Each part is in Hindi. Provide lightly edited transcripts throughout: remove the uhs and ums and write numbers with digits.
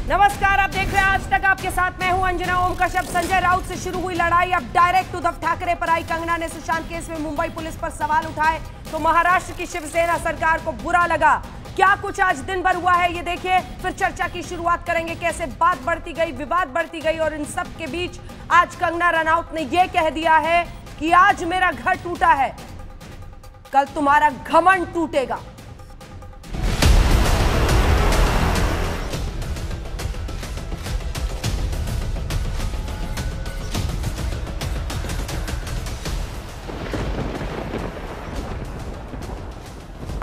नमस्कार, आप देख रहे हैं आज तक। आपके साथ मैं हूं अंजना। ओम कश्यप। संजय राउत से शुरू हुई लड़ाई अब डायरेक्ट उद्धव ठाकरे पर आई। कंगना ने सुशांत केस में मुंबई पुलिस पर सवाल उठाए तो महाराष्ट्र की शिवसेना सरकार को बुरा लगा। क्या कुछ आज दिन भर हुआ है ये देखिए, फिर चर्चा की शुरुआत करेंगे। कैसे बात बढ़ती गई, विवाद बढ़ती गई और इन सब के बीच आज कंगना रनौत ने यह कह दिया है कि आज मेरा घर टूटा है, कल तुम्हारा घमंड टूटेगा।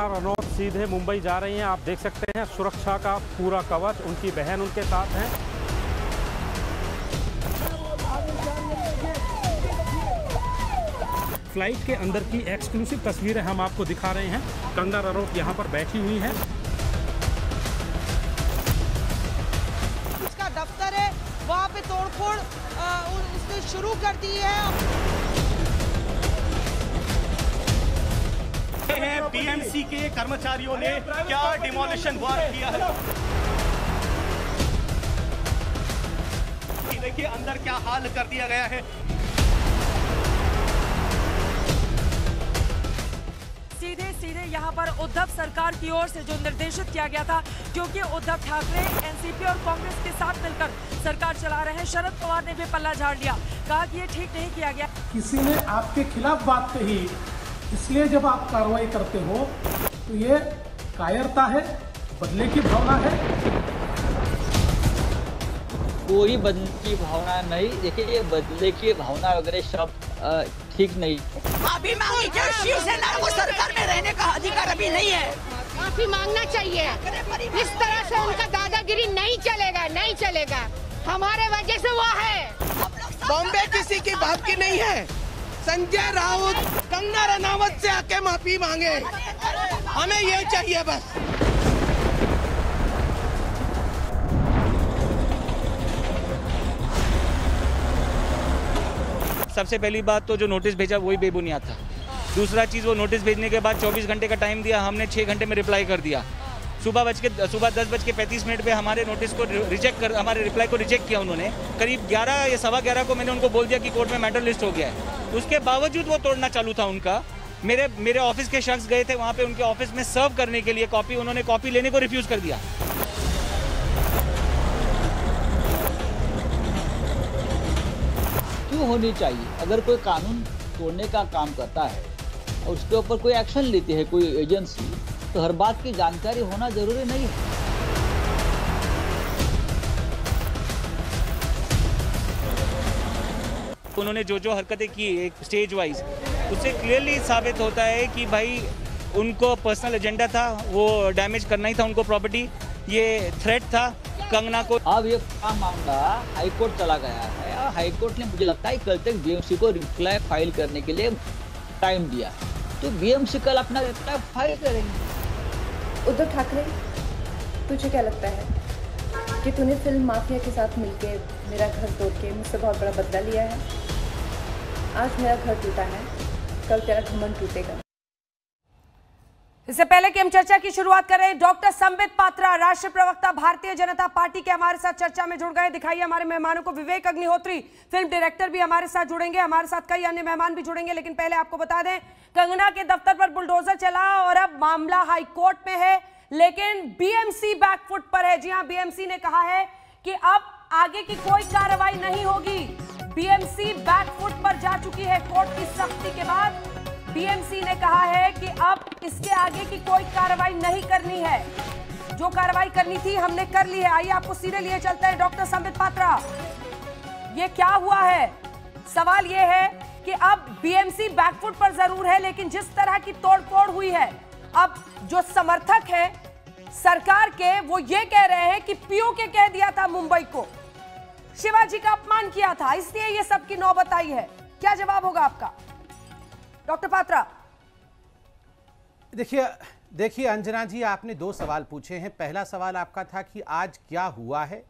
रनौत सीधे मुंबई जा रही हैं। आप देख सकते हैं सुरक्षा का पूरा कवच, उनकी बहन उनके साथ हैं। फ्लाइट के अंदर की एक्सक्लूसिव तस्वीरें हम आपको दिखा रहे हैं। कंगना रनौत यहाँ पर बैठी हुई हैं। उसका दफ्तर है, वहाँ पे तोड़फोड़ उसने शुरू कर दी है। बीएमसी के कर्मचारियों ने क्या डिमोलिशन वर्क किया है, देखिए अंदर क्या हाल कर दिया गया है। सीधे सीधे यहाँ पर उद्धव सरकार की ओर से जो निर्देशित किया गया था, क्योंकि उद्धव ठाकरे एनसीपी और कांग्रेस के साथ मिलकर सरकार चला रहे हैं। शरद पवार ने भी पल्ला झाड़ लिया, कहा कि ये ठीक नहीं किया गया। किसी ने आपके खिलाफ बात कही, इसलिए जब आप कार्रवाई करते हो तो ये कायरता है, बदले की भावना है। कोई बदले की भावना नहीं। देखिए, ये बदले की भावना वगैरह शब्द ठीक नहीं। माफी मांगी क्या? शिवसेना को सरकार में रहने का अधिकार अभी नहीं है। माफी मांगना चाहिए। इस तरह से उनका दादागिरी नहीं चलेगा, नहीं चलेगा। हमारे वजह से वो है। बॉम्बे किसी की बाप की नहीं है। संजय राउत कंगना रनौत से आके माफी मांगे, हमें ये चाहिए बस। सबसे पहली बात तो जो नोटिस भेजा वही बेबुनियाद था। दूसरा चीज़, वो नोटिस भेजने के बाद 24 घंटे का टाइम दिया, हमने 6 घंटे में रिप्लाई कर दिया। सुबह 10:35 पे हमारे नोटिस को हमारे रिप्लाई को रिजेक्ट किया उन्होंने। करीब 11 या 11:15 को मैंने उनको बोल दिया कि कोर्ट में मैटर लिस्ट हो गया है। उसके बावजूद वो तोड़ना चालू था उनका। मेरे ऑफिस के शख्स गए थे वहाँ पे उनके ऑफिस में सर्व करने के लिए कॉपी, उन्होंने कॉपी लेने को रिफ्यूज़ कर दिया। क्यों होनी चाहिए? अगर कोई कानून तोड़ने का काम करता है और उसके ऊपर कोई एक्शन लेती है कोई एजेंसी, तो हर बात की जानकारी होना जरूरी नहीं है। उन्होंने जो हरकतें की एक स्टेज वाइज, उससे क्लियरली साबित होता है कि भाई उनको पर्सनल एजेंडा था, वो डैमेज करना ही था उनको प्रॉपर्टी। ये थ्रेट था कंगना को। अब ये मामला हाई कोर्ट चला गया है और हाई कोर्ट ने मुझे लगता है कल तक बीएमसी को रिप्लाई फाइल करने के लिए टाइम दिया, तो बीएमसी कल अपना रिप्लाई फाइल करेंगे। उद्धव ठाकरे, तुझे क्या लगता है कि तूने फिल्म माफिया के साथ मिलके मेरा घर तोड़ के मुझसे बहुत बड़ा बदला लिया है? आज मेरा घर टूटा है, कल तेरा घमंड टूटेगा। इससे पहले कि हम चर्चा की शुरुआत करें, डॉक्टर संबित पात्रा, राष्ट्रीय प्रवक्ता भारतीय जनता पार्टी के हमारे साथ चर्चा में जुड़ गए। दिखाइए हमारे मेहमानों को। विवेक अग्निहोत्री, फिल्म डायरेक्टर, भी हमारे साथ जुड़ेंगे। हमारे साथ कई अन्य मेहमान भी जुड़ेंगे, लेकिन पहले आपको बता दें, कंगना के दफ्तर पर बुलडोजर चला और अब मामला हाई कोर्ट में है, लेकिन बीएमसी बैकफुट पर है। जी हां, बीएमसी ने कहा है कि अब आगे की कोई कार्रवाई नहीं होगी। बीएमसी बैकफुट पर जा चुकी है। कोर्ट की सख्ती के बाद बीएमसी ने कहा है कि अब इसके आगे की कोई कार्रवाई नहीं करनी है। जो कार्रवाई करनी थी हमने कर ली है। आइए आपको सीधे लिए चलते हैं। डॉक्टर संबित पात्रा, ये क्या हुआ है? सवाल ये है कि अब बीएमसी बैकफुट पर जरूर है, लेकिन जिस तरह की तोड़फोड़ हुई है, अब जो समर्थक हैं सरकार के, वो ये कह रहे हैं कि पीओ के कह दिया था मुंबई को, शिवाजी का अपमान किया था, इसलिए ये सब की नौबत आई है। क्या जवाब होगा आपका डॉक्टर पात्रा? देखिए अंजना जी, आपने 2 सवाल पूछे हैं। पहला सवाल आपका था कि आज क्या हुआ है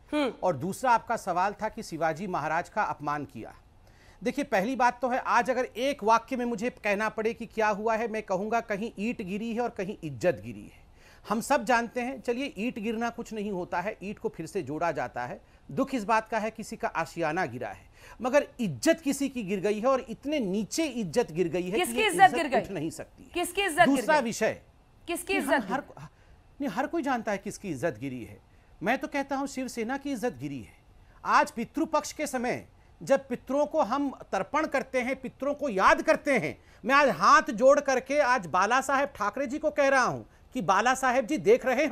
और दूसरा आपका सवाल था कि शिवाजी महाराज का अपमान किया। देखिए, पहली बात तो है, आज अगर एक वाक्य में मुझे कहना पड़े कि क्या हुआ है, मैं कहूंगा कहीं ईंट गिरी है और कहीं इज्जत गिरी है। हम सब जानते हैं, चलिए ईंट गिरना कुछ नहीं होता है, ईंट को फिर से जोड़ा जाता है। दुख इस बात का है किसी का आशियाना गिरा है, मगर इज्जत किसी की गिर गई है और इतने नीचे इज्जत गिर गई है किसकी इज्जत गिर गई? उठ नहीं सकती। किसकी इज्जत? दूसरा विषय, किसकी इज्जत? हर कोई जानता है किसकी इज्जत गिरी है। मैं तो कहता हूं शिवसेना की इज्जत गिरी है। आज पितृपक्ष के समय जब पितरों को हम तर्पण करते हैं, पितरों को याद करते हैं, मैं आज हाथ जोड़ करके आज बाला साहेब ठाकरे जी को कह रहा हूं कि बाला साहेब जी देख रहे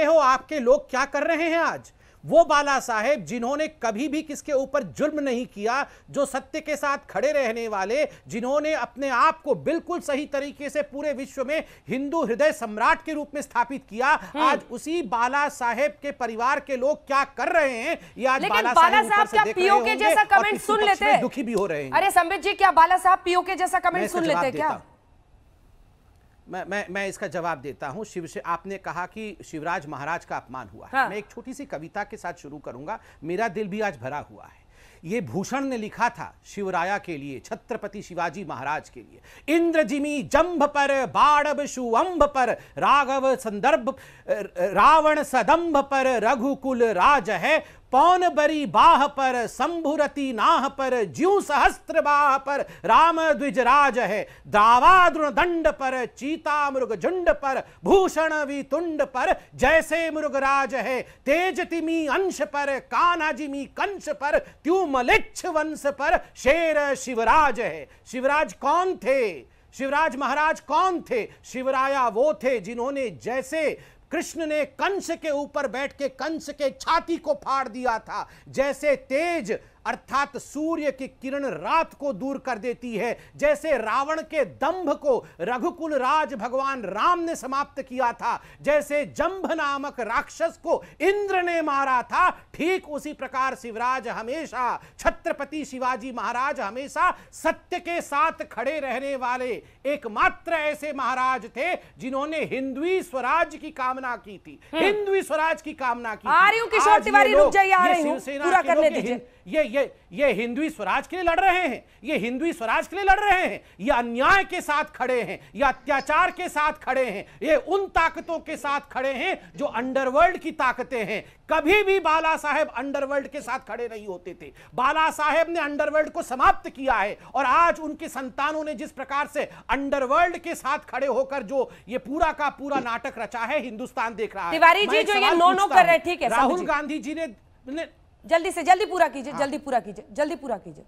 हो आपके लोग क्या कर रहे हैं। आज वो बाला साहेब जिन्होंने कभी भी किसके ऊपर जुल्म नहीं किया, जो सत्य के साथ खड़े रहने वाले, जिन्होंने अपने आप को बिल्कुल सही तरीके से पूरे विश्व में हिंदू हृदय सम्राट के रूप में स्थापित किया, आज उसी बाला साहेब के परिवार के लोग क्या कर रहे हैं ये आज बाला साहब क्या पीओके जैसा कमेंट सुन लेते हैं? दुखी भी हो रहे हैं। अरे संबित जी, क्या बाला साहब पीओके जैसा कमेंट सुन लेते हैं क्या? मैं इसका जवाब देता हूं। आपने कहा कि शिवराज महाराज का अपमान हुआ है। हाँ। मैं एक छोटी सी कविता के साथ शुरू करूंगा। मेरा दिल भी आज भरा हुआ है। ये भूषण ने लिखा था शिवराया के लिए, छत्रपति शिवाजी महाराज के लिए। इंद्रजिमी जंभ पर बाड़ब शुअंभ पर राघव संदर्भ, रावण सदंभ पर रघुकुल राज है, पौन बरी बाह पर शंभुरति नाह पर, ज्यू सहस्त्र बाह पर राम द्विजराज है, दावाद्रुण दंड पर चीता मृग झुंड पर, भूषण वितुंड पर जैसे मृगराज है, तेज तिमी अंश पर कान्हा जिमी कंश पर, त्युमलिच्छ वंश पर शेर शिवराज है। शिवराज कौन थे? शिवराज महाराज कौन थे? शिवराया वो थे जिन्होंने जैसे कृष्ण ने कंस के ऊपर बैठ के कंस के छाती को फाड़ दिया था, जैसे तेज अर्थात सूर्य की किरण रात को दूर कर देती है, जैसे रावण के दंभ को रघुकुल राज भगवान राम ने समाप्त किया था, जैसे जंभ नामक राक्षस को इंद्र ने मारा था, ठीक उसी प्रकार शिवराज हमेशा, छत्रपति शिवाजी महाराज हमेशा सत्य के साथ खड़े रहने वाले एकमात्र ऐसे महाराज थे जिन्होंने हिंदवी स्वराज की कामना की थी। हिंदवी स्वराज की कामना की। आ रही हूं किशोर तिवारी, रुक जाइए, आ रही हूं, पूरा करने दीजिए। ये हिंदवी स्वराज के लिए लड़ रहे हैं, ये हिंदवी स्वराज के लिए लड़ रहे हैं, ये अन्याय के साथ खड़े हैं, ये अत्याचार के साथ खड़े हैं, ये उन ताकतों के साथ खड़े हैं जो अंडरवर्ल्ड की ताकतें हैं। कभी भी बाला साहेब अंडरवर्ल्ड के साथ खड़े नहीं होते थे। बाला साहेब ने अंडरवर्ल्ड को समाप्त किया है और आज उनके संतानों ने जिस प्रकार से अंडरवर्ल्ड के साथ खड़े होकर जो ये पूरा का पूरा नाटक रचा है, हिंदुस्तान देख रहा है। तिवारी जी जो ये नो कर रहे हैं, ठीक है, राहुल गांधी जी ने जल्दी से जल्दी पूरा कीजिए, जल्दी पूरा कीजिए, जल्दी पूरा कीजिए।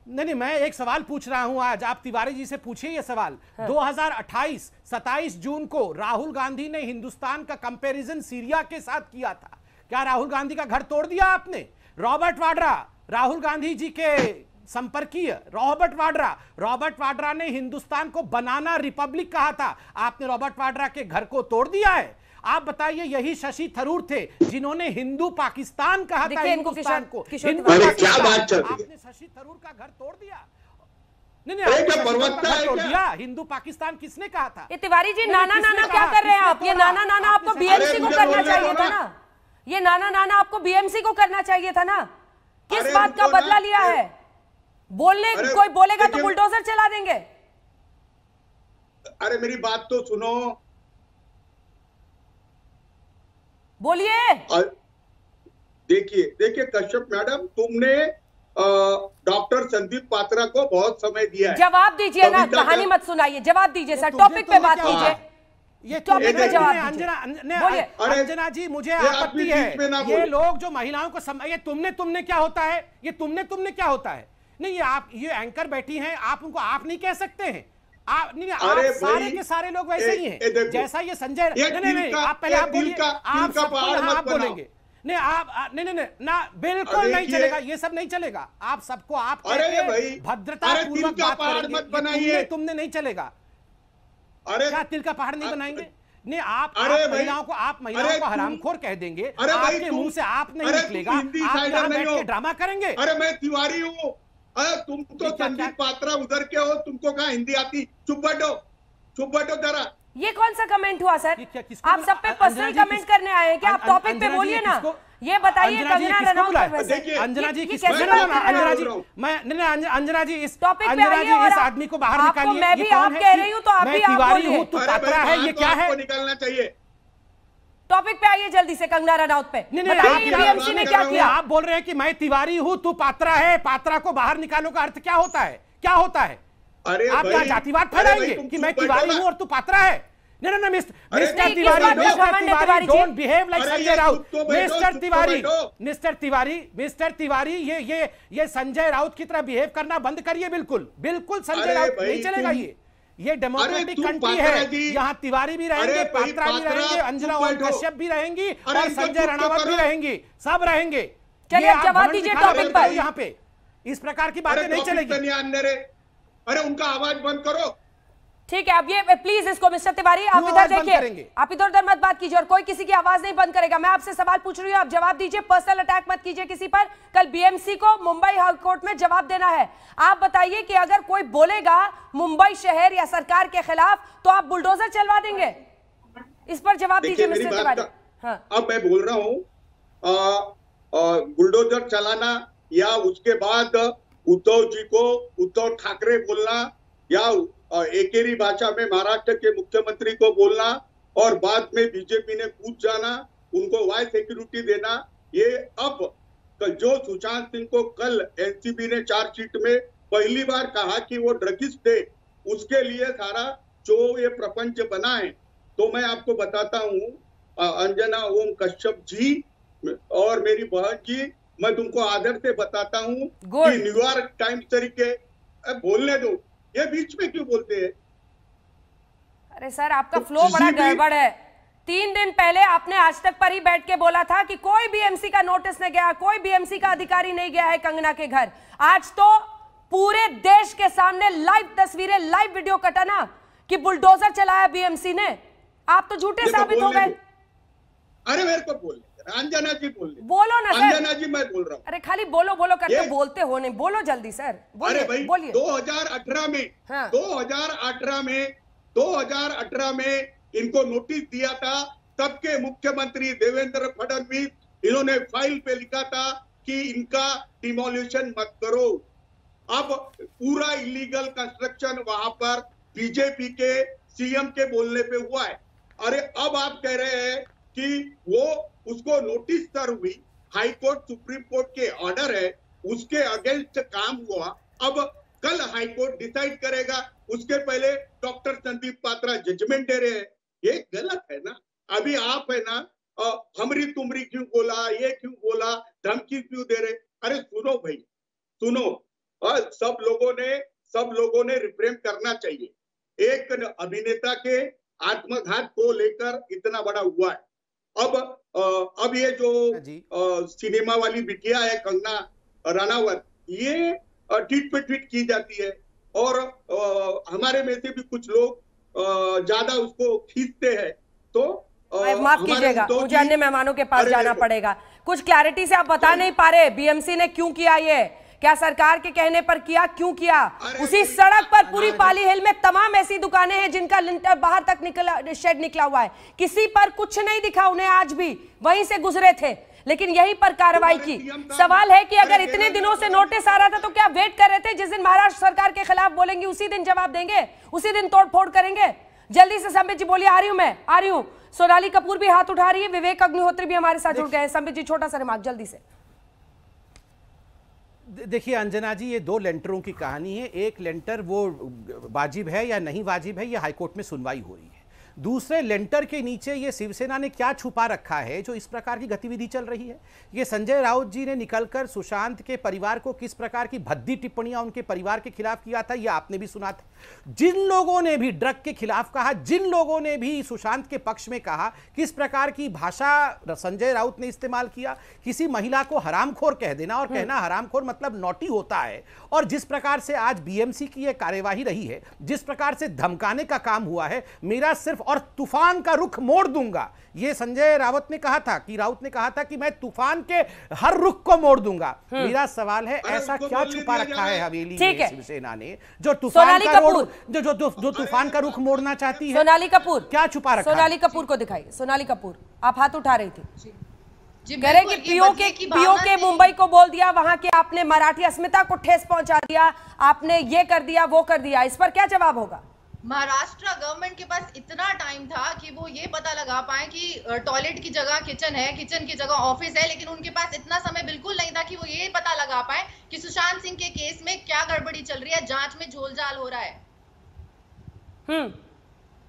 नहीं, मैं एक सवाल पूछ रहा हूं आज, आप तिवारी जी से पूछिए ये सवाल। 2028 27 जून को राहुल गांधी ने हिंदुस्तान का कंपैरिजन सीरिया के साथ किया था। क्या राहुल गांधी का घर तोड़ दिया आपने? रॉबर्ट वाड्रा, राहुल गांधी जी के संपर्कीय रॉबर्ट वाड्रा ने हिंदुस्तान को बनाना रिपब्लिक कहा था, आपने रॉबर्ट वाड्रा के घर को तोड़ दिया है। आप बताइए, यही शशि थरूर थे जिन्होंने हिंदू पाकिस्तान कहा था हिंदुस्तान को। क्या बात चल रही है? आपने शशि थरूर का घर तोड़ दिया। नहीं, तोड़ दिया। हिंदू पाकिस्तान किसने कहा था? ये तिवारी जी नाना क्या कर रहे हैं आप? ये नाना आपको बीएमसी को करना चाहिए था ना। ये नाना आपको बीएमसी को करना चाहिए था ना। किस बात का बदला लिया है? कोई बोलेगा तो बुलडोजर चला देंगे। अरे मेरी बात तो सुनो, बोलिए। देखिए कश्यप मैडम, तुमने डॉक्टर संदीप पात्रा को बहुत समय दिया है। जवाब दीजिए ना, कहानी मत सुनाइए, जवाब दीजिए सर, टॉपिक पे बात कीजिए। ये टॉपिक पे जवाब अंजना जी, मुझे आपत्ति है ये लोग जो महिलाओं को ये तुमने क्या होता है, ये तुमने क्या होता है? नहीं, आप ये एंकर बैठी हैं, आप उनको आप नहीं कह सकते हैं। आप सारे के सारे लोग वैसे ही हैं, जैसा ये संजय। नहीं, आप पहले आप बोलिए, आप बोलेंगे। नहीं, आप नहीं ना, बिल्कुल नहीं चलेगा, ये सब नहीं चलेगा। आप सबको आप भद्रता पूर्वक बात करेंगे, तुमने नहीं चलेगा। क्या तिल का पहाड़ नहीं बनाएंगे? नहीं, आप महिलाओं को हरामखोर कह देंगे, आपके मुंह से आप नहीं निकलेगा, आप यहाँ बैठ के ड्रामा करेंगे। अरे मैं तिवारी हूँ, तुम तो संदीप पात्रा उधर के हो, तुमको कहाँ हिंदी आती? चुप बैठो जरा। ये कौन सा कमेंट हुआ सर? आप सब पे पर्सनल कमेंट करने आए हैं क्या? आप टॉपिक पे बोलिए ना, ये बताइए। कंगना रनौत अंजना जी अंजना जी इस टॉपिक पे आइए और इस आदमी को बाहर निकालिए। मैं भी आप कह रही हूँ तो आप भी आप बोलिए। तू पात्रा है, ये क्या है? निकालना चाहिए। टॉपिक पे आइए जल्दी से, कंगना रनौत पे। बीएमसी ने क्या किया? आप बोल रहे हैं कि मैं तिवारी हूँ, तू पात्रा है, पात्रा को बाहर निकालो का अर्थ क्या होता है? क्या होता है? आप यहाँ जातिवाद फैलाएंगे कि मैं तिवारी हूँ और तू पात्रा है? नहीं, mister Tiwari don't behave like Sanjay Raut. Mister Tiwari ये संजय राउत की तरह बिहेव करना बंद करिए। बिल्कुल संजय राउत नहीं चलेगा। ये डेमोक्रेटिक कंट्री है, यहाँ तिवारी भी रहेंगे, पात्रा भी रहेंगे, अंजना ओम कश्यप भी रहेंगी और संजय रणावत भी रहेंगी, सब रहेंगे। चलिए जवाब दीजिए टॉपिक पर। यहाँ पे इस प्रकार की बातें नहीं चलेगी। अरे उनका आवाज बंद करो। ठीक है, अब ये प्लीज इसको मिस्टर तिवारी आप इधर देखिए, आप इधर उधर मत बात कीजिए और कोई किसी की आवाज नहीं बंद करेगा। मैं आपसे सवाल पूछ रही हूँ, आप जवाब दीजिए, पर्सनल अटैक मत कीजिए किसी पर। कल बीएमसी को मुंबई हाई कोर्ट में जवाब देना है। आप बताइए कि अगर कोई बोलेगा मुंबई शहर या सरकार के खिलाफ तो आप बुलडोजर चलवा देंगे? इस पर जवाब दीजिए मिस्टर तिवारी। हाँ, अब मैं बोल रहा हूँ बुलडोजर चलाना या उसके बाद उद्धव ठाकरे बोलना या एकेरी भाषा में महाराष्ट्र के मुख्यमंत्री को बोलना और बाद में बीजेपी ने कूद जाना, उनको वाई सिक्योरिटी देना, ये अब जो सुशांत सिंह को कल एनसीबी ने चार्जशीट में पहली बार कहा कि वो ड्रगिस्ट थे, उसके लिए सारा जो ये प्रपंच बना है। तो मैं आपको बताता हूँ अंजना ओम कश्यप जी और मेरी बहन जी, मैं तुमको आदर से बताता हूँ कि न्यूयॉर्क टाइम्स तरीके बोलने दो, ये बीच में क्यों बोलते हैं? अरे सर आपका फ्लो बड़ा गड़बड़ है। 3 दिन पहले आपने आज तक पर ही बैठ के बोला था कि कोई बीएमसी का नोटिस नहीं गया, कोई बीएमसी का अधिकारी नहीं गया है कंगना के घर। आज तो पूरे देश के सामने लाइव तस्वीरें, लाइव वीडियो कटा ना कि बुलडोजर चलाया बीएमसी ने। आप तो झूठे साबित हो गए। अरे मेरे को बोल अंजना जी बोलो ना सर। अंजना जी मैं बोल रहा हूँ। अरे खाली बोलो करके बोलते हो नहीं, बोलो जल्दी सर। अरे भाई 2018 में हाँ। 2018 में इनको नोटिस दिया था, तब के मुख्यमंत्री देवेंद्र फडणवीस, इन्होंने फाइल पे लिखा था कि इनका डिमोलिशन मत करो। अब पूरा इलीगल कंस्ट्रक्शन वहां पर बीजेपी के सीएम के बोलने पे हुआ है। अरे अब आप कह रहे हैं कि वो उसको नोटिस सर्व हुई, हाई कोर्ट सुप्रीम कोर्ट के ऑर्डर है, उसके अगेंस्ट काम हुआ। अब कल हाई कोर्ट डिसाइड करेगा, उसके पहले डॉक्टर संदीप पात्रा जजमेंट दे रहे हैं। ये गलत है ना। अभी आप है ना हमरी तुमरी क्यों बोला, ये क्यों बोला, धमकी क्यों दे रहे? अरे सुनो भाई सुनो, सब लोगों ने रिफ्रेम करना चाहिए। एक अभिनेता के आत्मघात को लेकर इतना बड़ा हुआ है। अब ये जो सिनेमा वाली बिटिया है कंगना रनावत, ये ट्वीट पे ट्वीट की जाती है और हमारे में से भी कुछ लोग ज्यादा उसको खींचते हैं। तो माफ कीजिएगा, मुझे अन्य मेहमानों के पास जाना पड़ेगा। कुछ क्लैरिटी से आप बता नहीं पा रहे बीएमसी ने क्यों किया ये? क्या सरकार के कहने पर किया? क्यों किया? उसी सड़क पर पूरी पाली हिल में तमाम ऐसी दुकानें हैं जिनका लिंटर बाहर तक शेड निकला हुआ है, किसी पर कुछ नहीं दिखा, उन्हें आज भी वहीं से गुजरे थे, लेकिन यहीं पर कार्रवाई की। सवाल है कि अगर इतने दिनों से नोटिस आ रहा था तो क्या वेट कर रहे थे? जिस दिन महाराष्ट्र सरकार के खिलाफ बोलेंगे उसी दिन जवाब देंगे, उसी दिन तोड़फोड़ करेंगे। जल्दी से संबित जी बोलिए। आ रही हूं। सोनाली कपूर भी हाथ उठा रही है, विवेक अग्निहोत्री भी हमारे साथ जुड़ गए हैं। संबित जी छोटा सा रिमार्क जल्दी से। देखिए अंजना जी, ये 2 लेंटरों की कहानी है। एक लेंटर वो वाजिब है या नहीं वाजिब है, ये हाईकोर्ट में सुनवाई हो रही है। दूसरे लेंटर के नीचे ये शिवसेना ने क्या छुपा रखा है जो इस प्रकार की गतिविधि चल रही है। ये संजय राउत जी ने निकलकर सुशांत के परिवार को किस प्रकार की भद्दी टिप्पणियां उनके परिवार के खिलाफ किया था, ये आपने भी सुना था। जिन लोगों ने भी ड्रग के खिलाफ कहा, जिन लोगों ने भी सुशांत के पक्ष में कहा, किस प्रकार की भाषा संजय राउत ने इस्तेमाल किया। किसी महिला को हरामखोर कह देना, और कहना हरामखोर मतलब नॉटी होता है। और जिस प्रकार से आज बीएमसी की यह कार्यवाही रही है, जिस प्रकार से धमकाने का काम हुआ है, मेरा सिर्फ और तूफान का रुख मोड़ दूंगा। ये संजय राउत ने कहा था कि मैं तूफान के हर रुख को मोड़ दूंगा। मेरा सवाल है, ऐसा क्या छुपा रखा है हवेली में शिवसेना ने जो तूफान का रुख मोड़ना चाहती है? सोनाली कपूर, क्या छुपा रखा है? सोनाली कपूर को दिखाइए। सोनाली कपूर, आप हाथ उठा रही थी, कह रहे कि पीओके मुंबई को बोल दिया, वहां के आपने मराठी अस्मिता को ठेस पहुंचा दिया, आपने ये कर दिया वो कर दिया, इस पर क्या जवाब होगा? महाराष्ट्र गवर्नमेंट के पास इतना टाइम था कि वो ये पता लगा पाए कि टॉयलेट की जगह किचन है, किचन की जगह ऑफिस है, लेकिन उनके पास इतना समय बिल्कुल नहीं था कि वो ये पता लगा पाए कि सुशांत सिंह के केस में क्या गड़बड़ी चल रही है, जांच में झोलझाल हो रहा है।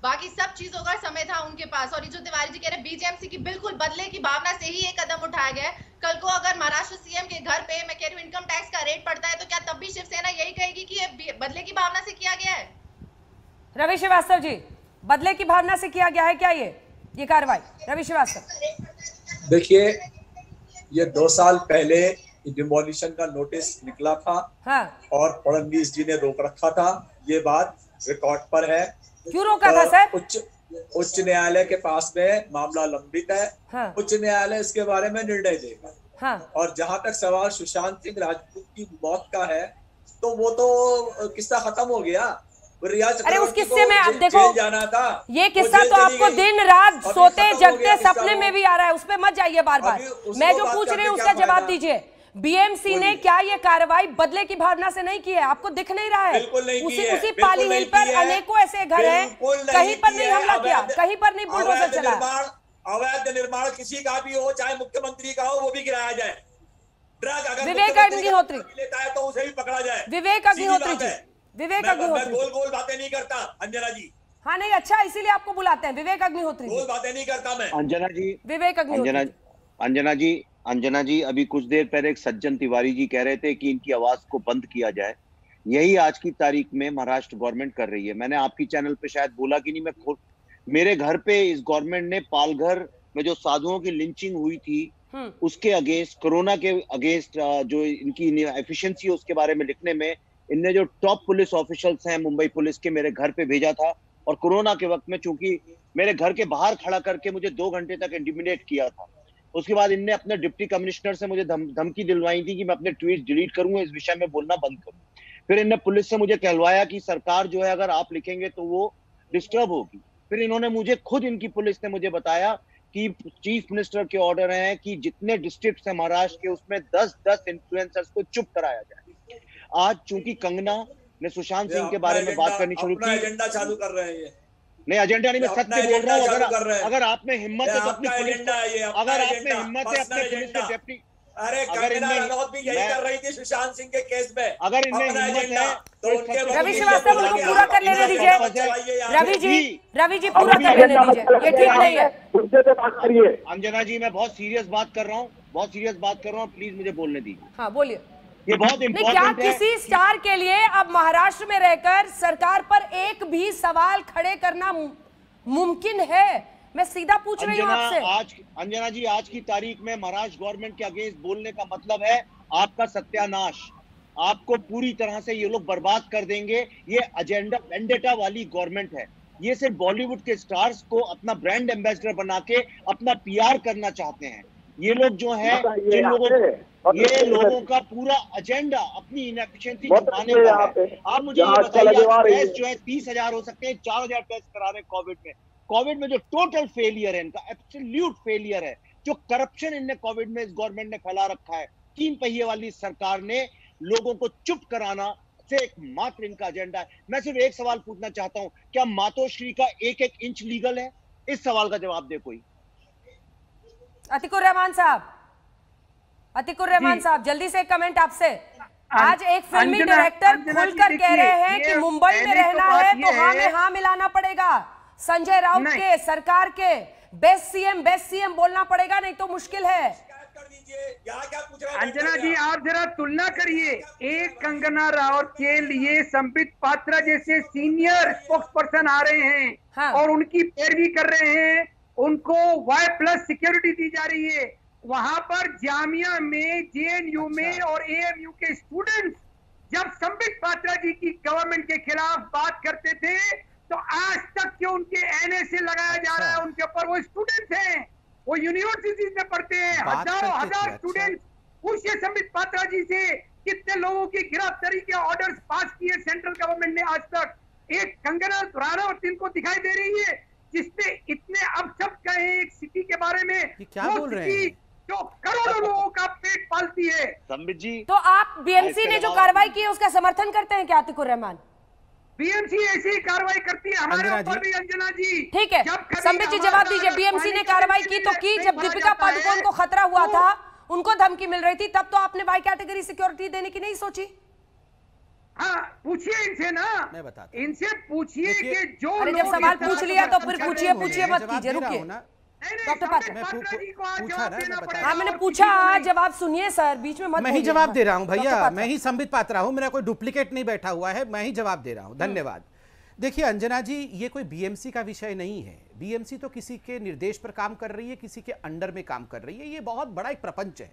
बाकी सब चीजों का समय था उनके पास। और ये जो तिवारी जी कह रहे हैं बीजेएमसी की, बिल्कुल बदले की भावना से ही ये कदम उठाया गया है। कल को अगर महाराष्ट्र सीएम के घर पे मैं कह रही हूँ इनकम टैक्स का रेट पड़ता है, तो क्या तब भी शिवसेना यही कहेगी कि ये बदले की भावना से किया गया है? रवि श्रीवास्तव जी, बदले की भावना से किया गया है क्या ये कार्रवाई? रवि श्रीवास्तव, देखिए, ये 2 साल पहले डिमोलिशन का नोटिस निकला था। और फडणवीस जी ने रोक रखा था, ये बात रिकॉर्ड पर है। क्यों रोका था सर? उच्च न्यायालय के पास में मामला लंबित है। उच्च न्यायालय इसके बारे में निर्णय देगा। और जहां तक सवाल सुशांत सिंह राजपूत की मौत का है, तो वो तो किस्सा खत्म हो गया। अरे उस किस्से में आप देखो, जाना था, ये किस्सा तो आपको दिन रात सोते जगते सपने में भी आ रहा है, उस पर मत जाइए बार बार। मैं जो पूछ रही हूँ उसका जवाब दीजिए। बीएमसी ने क्या ये कार्रवाई बदले की भावना से नहीं की है? आपको दिख नहीं रहा है? उसी पाली हिल पर अनेकों ऐसे घर हैं, कहीं पर नहीं हमला किया, कहीं पर नहीं बुलडोजर चला। अवैध निर्माण किसी का भी हो, चाहे मुख्यमंत्री का हो, वो भी गिराया जाए। ड्रग अगर विवेक अग्निहोत्री लेता है तो उसे भी पकड़ा जाए। विवेक अग्निहोत्री जी, विवेक अग्निहोत्री, गोल बातें नहीं करता अंजना जी। हाँ नहीं, अच्छा इसीलिए आपको बुलाते हैं। विवेक अग्निहोत्री, गोल बातें नहीं करता मैं। अंजना जी, विवेक अग्निहोत्री, अंजना जी, अभी कुछ देर पहले एक सज्जन तिवारी जी कह रहे थे कि इनकी आवाज को बंद किया जाए। यही आज की तारीख में महाराष्ट्र गवर्नमेंट कर रही है। मैंने आपकी चैनल पे शायद बोला कि नहीं, मैं खुद मेरे घर पे इस गवर्नमेंट ने पालघर में जो साधुओं की लिंचिंग हुई थी उसके अगेंस्ट, कोरोना के अगेंस्ट जो इनकी एफिशिएंसी है उसके बारे में लिखने में इनने जो टॉप पुलिस ऑफिशियल्स हैं मुंबई पुलिस के, मेरे घर पे भेजा था। और कोरोना के वक्त में चूंकि मेरे घर के बाहर खड़ा करके मुझे 2 घंटे तक इंटिमिडेट किया था। उसके बाद इनने अपने डिप्टी कमिश्नर से मुझे धमकी दिलवाई थी कि मैं अपने ट्वीट डिलीट करूंगा, इस विषय में बोलना बंद करूं। फिर इनने पुलिस से मुझे कहलवाया कि सरकार जो है अगर आप लिखेंगे तो वो डिस्टर्ब होगी। फिर इन्होंने मुझे खुद, इनकी पुलिस ने मुझे बताया कि चीफ मिनिस्टर के ऑर्डर हैं कि जितने डिस्ट्रिक्ट है महाराष्ट्र के उसमें 10 इन्फ्लुएंसर्स को चुप कराया जाए। आज चूंकि कंगना ने सुशांत सिंह के बारे में बात करनी शुरू की, एजेंडा चालू कर रहे हैं। नहीं, एजेंडा नहीं, मैं सत्य बोल रहा हूँ। अगर आप में हिम्मत है तो अपनी पुलिस, अगर आप में हिम्मत है अपने पुलिस के डेप्टी, अगर इनमें भी यही कर रही थी सुशांत सिंह के केस में, अगर इनमें हिम्मत है तो रवि श्रीवास्तव उनको पूरा कर लेने दीजिए। रवि जी पूरा कर लेने दीजिए, ये ठीक नहीं है। अंजना जी, मैं बहुत सीरियस बात कर रहा हूँ, प्लीज मुझे बोलने दीजिए। हाँ बोलिए। ये बहुत इम्पोर्टेंट है। क्या किसी स्टार के लिए अब महाराष्ट्र में रहकर सरकार पर एक भी सवाल खड़े करना मुमकिन है? मैं सीधा पूछ रही हूँ आपसे। अंजना जी, आज की तारीख में महाराष्ट्र गवर्नमेंट के अगेंस्ट बोलने का मतलब है आपका सत्यानाश। आपको पूरी तरह से ये लोग बर्बाद कर देंगे। ये एजेंडा वेंडेटा वाली गवर्नमेंट है। ये सिर्फ बॉलीवुड के स्टार्स को अपना ब्रांड एम्बेसडर बना के अपना पीआर करना चाहते हैं। ये लोग जो है, ये लोगों का पूरा एजेंडा अपनी इनएफिशिएंसी छुपाने का है। आप मुझे ये बताइए, टेस्ट जो है 30,000 हो सकते हैं, 4,000 टेस्ट करा रहे कोविड में जो टोटल फेलियर है इनका, एब्सोल्यूट फेलियर है। जो करप्शन इनने कोविड में इस गवर्नमेंट ने फैला रखा है, 3 पहिए वाली सरकार ने लोगों को चुप कराना से एकमात्र इनका एजेंडा है। मैं सिर्फ एक सवाल पूछना चाहता हूं, क्या मातोश्री का 1-1 इंच लीगल है? इस सवाल का जवाब दे कोई। अतिकुर रहमान साहब, जल्दी से एक कमेंट आपसे। आज एक फिल्मी डायरेक्टर खुलकर कह रहे हैं कि मुंबई में रहना है तो हाँ में हाँ मिलाना पड़ेगा। संजय राउत के, सरकार के बेस्ट सीएम बोलना पड़ेगा, नहीं तो मुश्किल है। अंजना जी, आप जरा तुलना करिए। एक कंगना राउत के लिए संबित पात्रा जैसे सीनियर स्पोक्स पर्सन आ रहे हैं और उनकी पैरवी कर रहे हैं, उनको Y+ सिक्योरिटी दी जा रही है। वहां पर जामिया में, JNU में और AMU के स्टूडेंट्स जब संबित पात्रा जी की गवर्नमेंट के खिलाफ बात करते थे तो आज तक क्यों उनके NSA लगाया जा रहा है उनके ऊपर? वो स्टूडेंट्स हैं, वो यूनिवर्सिटीज में पढ़ते हैं, हजार स्टूडेंट्स पूछिए संबित पात्रा जी से कितने लोगों की गिरफ्तारी के ऑर्डर्स पास किए सेंट्रल गवर्नमेंट ने आज तक। एक कंगना रनौत इनको दिखाई दे रही है जिसने इतने अपशब्द कहे एक सिटी के बारे में, क्या बोल रहे हैं, जो करोड़ों लोगों का पेट पालती है। संबित जी, तो आप BMC ने जो कार्रवाई की है उसका समर्थन करते हैं क्या अतिकुर रहमान? BMC ऐसी कार्रवाई करती है हमारे ऊपर भी अंजना जी। ठीक है, संबित जी जवाब दीजिए। BMC ने कार्रवाई की तो की, जब दीपिका पादुकोण को खतरा हुआ था, उनको धमकी मिल रही थी, तब तो आपने वाई कैटेगरी सिक्योरिटी देने की नहीं सोची? हाँ, पूछिए इनसे ना, मैं बताता, इनसे पूछिए कि जो अरे जब सवाल पूछ लिया तो फिर पूछिए मत कीजिए, रुकिए। डॉक्टर पात्रा, हाँ मैंने पूछा, जवाब सुनिए सर, बीच में मत। मैं ही जवाब दे रहा हूँ भैया, मैं ही संबित पात्रा हूँ, मेरा कोई डुप्लीकेट नहीं बैठा हुआ है, मैं ही जवाब दे रहा हूँ। धन्यवाद। देखिए अंजना जी, ये कोई BMC का विषय नहीं है। BMC तो किसी के निर्देश पर काम कर रही है, किसी के अंडर में काम कर रही है। ये बहुत बड़ा एक प्रपंच है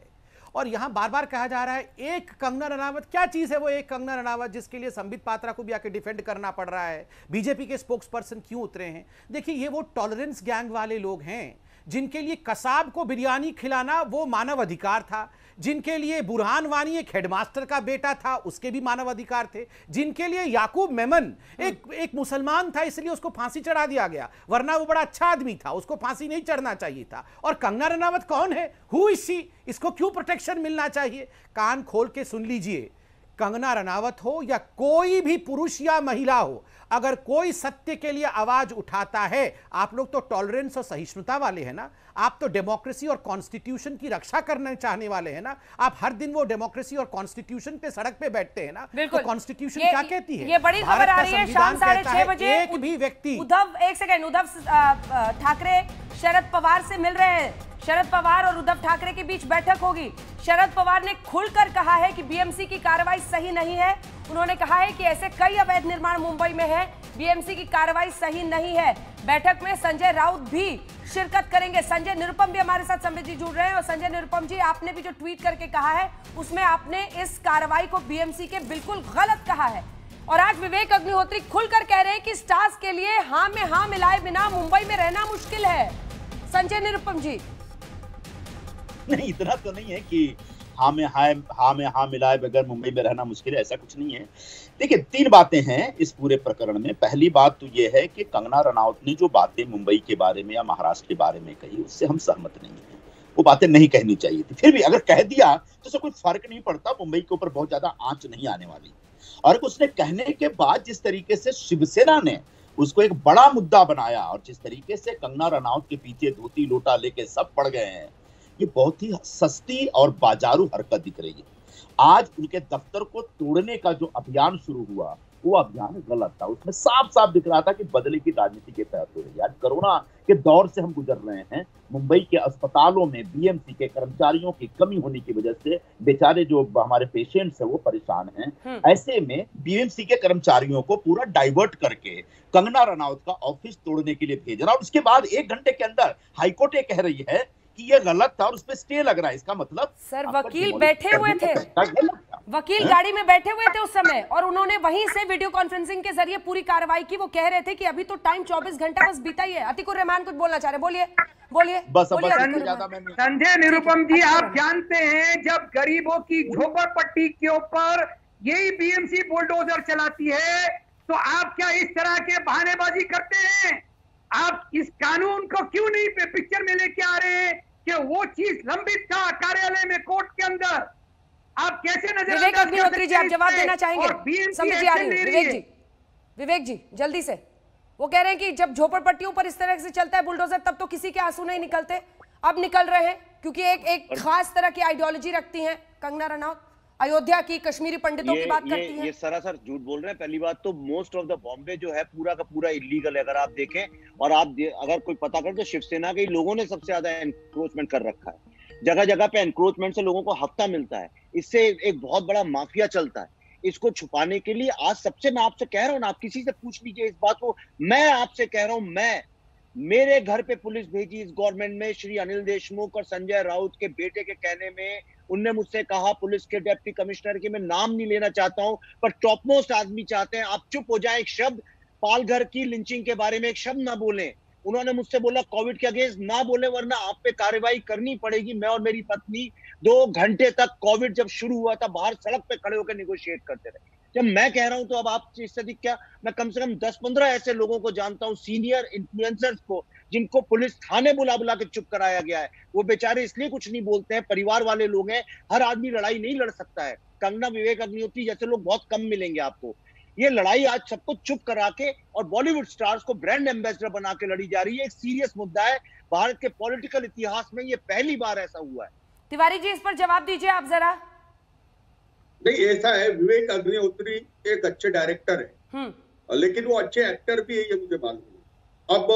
और यहां बार बार कहा जा रहा है एक कंगना रनावत। क्या चीज है वो एक कंगना रनावत जिसके लिए संबित पात्रा को भी आके डिफेंड करना पड़ रहा है? बीजेपी के स्पोक्स पर्सन क्यों उतरे हैं? देखिए ये वो टॉलरेंस गैंग वाले लोग हैं जिनके लिए कसाब को बिरयानी खिलाना वो मानव अधिकार था, जिनके लिए बुरहान वानी एक हेडमास्टर का बेटा था, उसके भी मानव अधिकार थे, जिनके लिए याकूब मेमन एक मुसलमान था इसलिए उसको फांसी चढ़ा दिया गया, वरना वो बड़ा अच्छा आदमी था, उसको फांसी नहीं चढ़ना चाहिए था। और कंगना रनावत कौन है? Who is she? इसको क्यों प्रोटेक्शन मिलना चाहिए? कान खोल के सुन लीजिए, कंगना रनावत हो या कोई भी पुरुष या महिला हो, अगर कोई सत्य के लिए आवाज उठाता है, आप लोग तो टॉलरेंस और सहिष्णुता वाले हैं ना, आप तो डेमोक्रेसी और कॉन्स्टिट्यूशन की रक्षा करने चाहने वाले हैं ना, आप हर दिन वो डेमोक्रेसी और कॉन्स्टिट्यूशन पे सड़क पे बैठते हैं ना, तो कॉन्स्टिट्यूशन क्या कहती है? ये बड़ी खबर आ रही है शाम 6:30 बजे। एक भी व्यक्ति उद्धव ठाकरे शरद पवार से मिल रहे हैं। शरद पवार और उद्धव ठाकरे के बीच बैठक होगी। शरद पवार ने खुलकर कहा है कि BMC की कार्रवाई सही नहीं है। उन्होंने कहा है कि ऐसे कई अवैध निर्माण मुंबई में है, BMC की कार्रवाई सही नहीं है। बैठक में संजय राउत भी शिरकत करेंगे। संजय निरुपम भी हमारे साथ संबित जी जुड़ रहे हैं। और संजय निरुपम जी, आपने भी जो ट्वीट करके कहा है उसमें आपने इस कार्रवाई को BMC के बिल्कुल गलत कहा है। और आज विवेक अग्निहोत्री खुलकर कह रहे हैं कि स्टार्स के लिए हाँ में हाँ मिलाए बिना मुंबई में रहना मुश्किल है। संजय निरुपम जी, नहीं, इतना तो नहीं है कि हाँ में हाँ मिलाए बगैर मुंबई में रहना मुश्किल है, ऐसा कुछ नहीं है। देखिए 3 बातें हैं इस पूरे प्रकरण में। पहली बात तो ये है कि कंगना रनावत ने जो बातें मुंबई के बारे में या महाराष्ट्र के बारे में कही, उससे हम सहमत नहीं हैं। वो बातें नहीं कहनी चाहिए थी। फिर भी अगर कह दिया तो उससे कोई फर्क नहीं पड़ता, मुंबई के ऊपर बहुत ज्यादा आंच नहीं आने वाली। और उसने कहने के बाद जिस तरीके से शिवसेना ने उसको एक बड़ा मुद्दा बनाया और जिस तरीके से कंगना रनावत के पीछे धोती लोटा लेके सब पड़ गए हैं, ये बहुत ही सस्ती और बाजारू हरकत दिख रही है। आज उनके दफ्तर को तोड़ने का जो अभियान शुरू हुआ, वो अभियान गलत था। उसमें साफ साफ दिख रहा था कि बदले की राजनीति के तहत हो रही है। आज कोरोना के दौर से हम गुजर रहे हैं। मुंबई के अस्पतालों में BMC के कर्मचारियों की कमी होने की वजह से बेचारे जो हमारे पेशेंट्स हैं वो परेशान हैं। ऐसे में BMC के कर्मचारियों को पूरा डाइवर्ट करके कंगना रनावत का ऑफिस तोड़ने के लिए भेजना, और उसके बाद 1 घंटे के अंदर हाईकोर्ट ये कह रही है कि ये गलत था और उस पर स्टे लग रहा है। इसका मतलब सर वकील बैठे हुए थे, वकील गाड़ी में बैठे हुए थे उस समय, और उन्होंने वहीं से वीडियो कॉन्फ्रेंसिंग के जरिए पूरी कार्रवाई की। वो कह रहे थे कि अभी तो टाइम 24 घंटा बस बीता ही है। अतिकुर रहमान कुछ बोलना चाह रहे, बोलिए। संजय निरुपम जी, आप जानते हैं जब गरीबों की झोपड़पट्टी के ऊपर यही BMC बुलडोजर चलाती है तो आप क्या इस तरह के बहानेबाजी करते हैं? आप इस कानून को क्यों नहीं पिक्चर में लेके आ रहे हैं कि वो चीज लंबित था कार्यालय में, कोर्ट के अंदर? आप कैसे नजर? विवेक अग्निहोत्री जी, आप जवाब देना चाहेंगे? विवेक जी जल्दी से। वो कह रहे हैं कि जब झोपड़पट्टियों पर इस तरह से चलता है बुलडोजर, तब तो किसी के आंसू नहीं निकलते, अब निकल रहे हैं क्योंकि एक खास तरह की आइडियोलॉजी रखती हैं कंगना रनावत। अयोध्या की कश्मीरी पंडितों की बात करती है। ये सरासर झूठ बोल रहे हैं। पहली बात तो मोस्ट ऑफ द बॉम्बे जो है पूरा का पूरा इलीगल है। अगर आप देखें और आप अगर कोई पता करें तो शिवसेना के लोगों ने सबसे ज्यादा एनक्रोचमेंट कर रखा है। जगह जगह पे एनक्रोचमेंट से लोगों को हफ्ता मिलता है। इससे एक बहुत बड़ा माफिया चलता है। इसको छुपाने के लिए आज सबसे मैं आपसे कह रहा हूँ ना, आप किसी से पूछ लीजिए इस बात को, मैं आपसे कह रहा हूँ, मेरे घर पे पुलिस भेजी इस गवर्नमेंट में श्री अनिल देशमुख और संजय राउत के बेटे के कहने में। उनने मुझसे कहा पुलिस के डिप्टी कमिश्नर के, मैं नाम नहीं लेना चाहता हूं पर टॉप मोस्ट आदमी चाहते हैं आप चुप हो जाए, एक शब्द पालघर की लिंचिंग के बारे में एक शब्द ना बोले। उन्होंने मुझसे बोला कोविड के अगेंस्ट ना बोले वरना आप पे कार्रवाई करनी पड़ेगी। मैं और मेरी पत्नी 2 घंटे तक कोविड जब शुरू हुआ था बाहर सड़क पे खड़े होकर निगोशिएट करते रहे। जब मैं कह रहा हूं तो अब आप इससे अधिक क्या, मैं कम से कम 10-15 ऐसे लोगों को जानता हूं, सीनियर इन्फ्लुएंसर्स को, जिनको पुलिस थाने बुला बुला के चुप कराया गया है। वो बेचारे इसलिए कुछ नहीं बोलते हैं, परिवार वाले लोग हैं। हर आदमी लड़ाई नहीं लड़ सकता है। कंगना, विवेक अग्निहोत्री जैसे लोग बहुत कम मिलेंगे आपको। ये लड़ाई आज सबको चुप करा के और बॉलीवुड स्टार्स को ब्रांड एम्बेसडर बना के लड़ी जा रही है। एक सीरियस मुद्दा है भारत के पॉलिटिकल इतिहास में, ये पहली बार ऐसा हुआ है। तिवारी जी, इस पर जवाब दीजिए आप जरा। नहीं, ऐसा है, विवेक अग्निहोत्री एक अच्छे डायरेक्टर है, लेकिन वो अच्छे एक्टर भी है, ये मुझे मालूम है। अब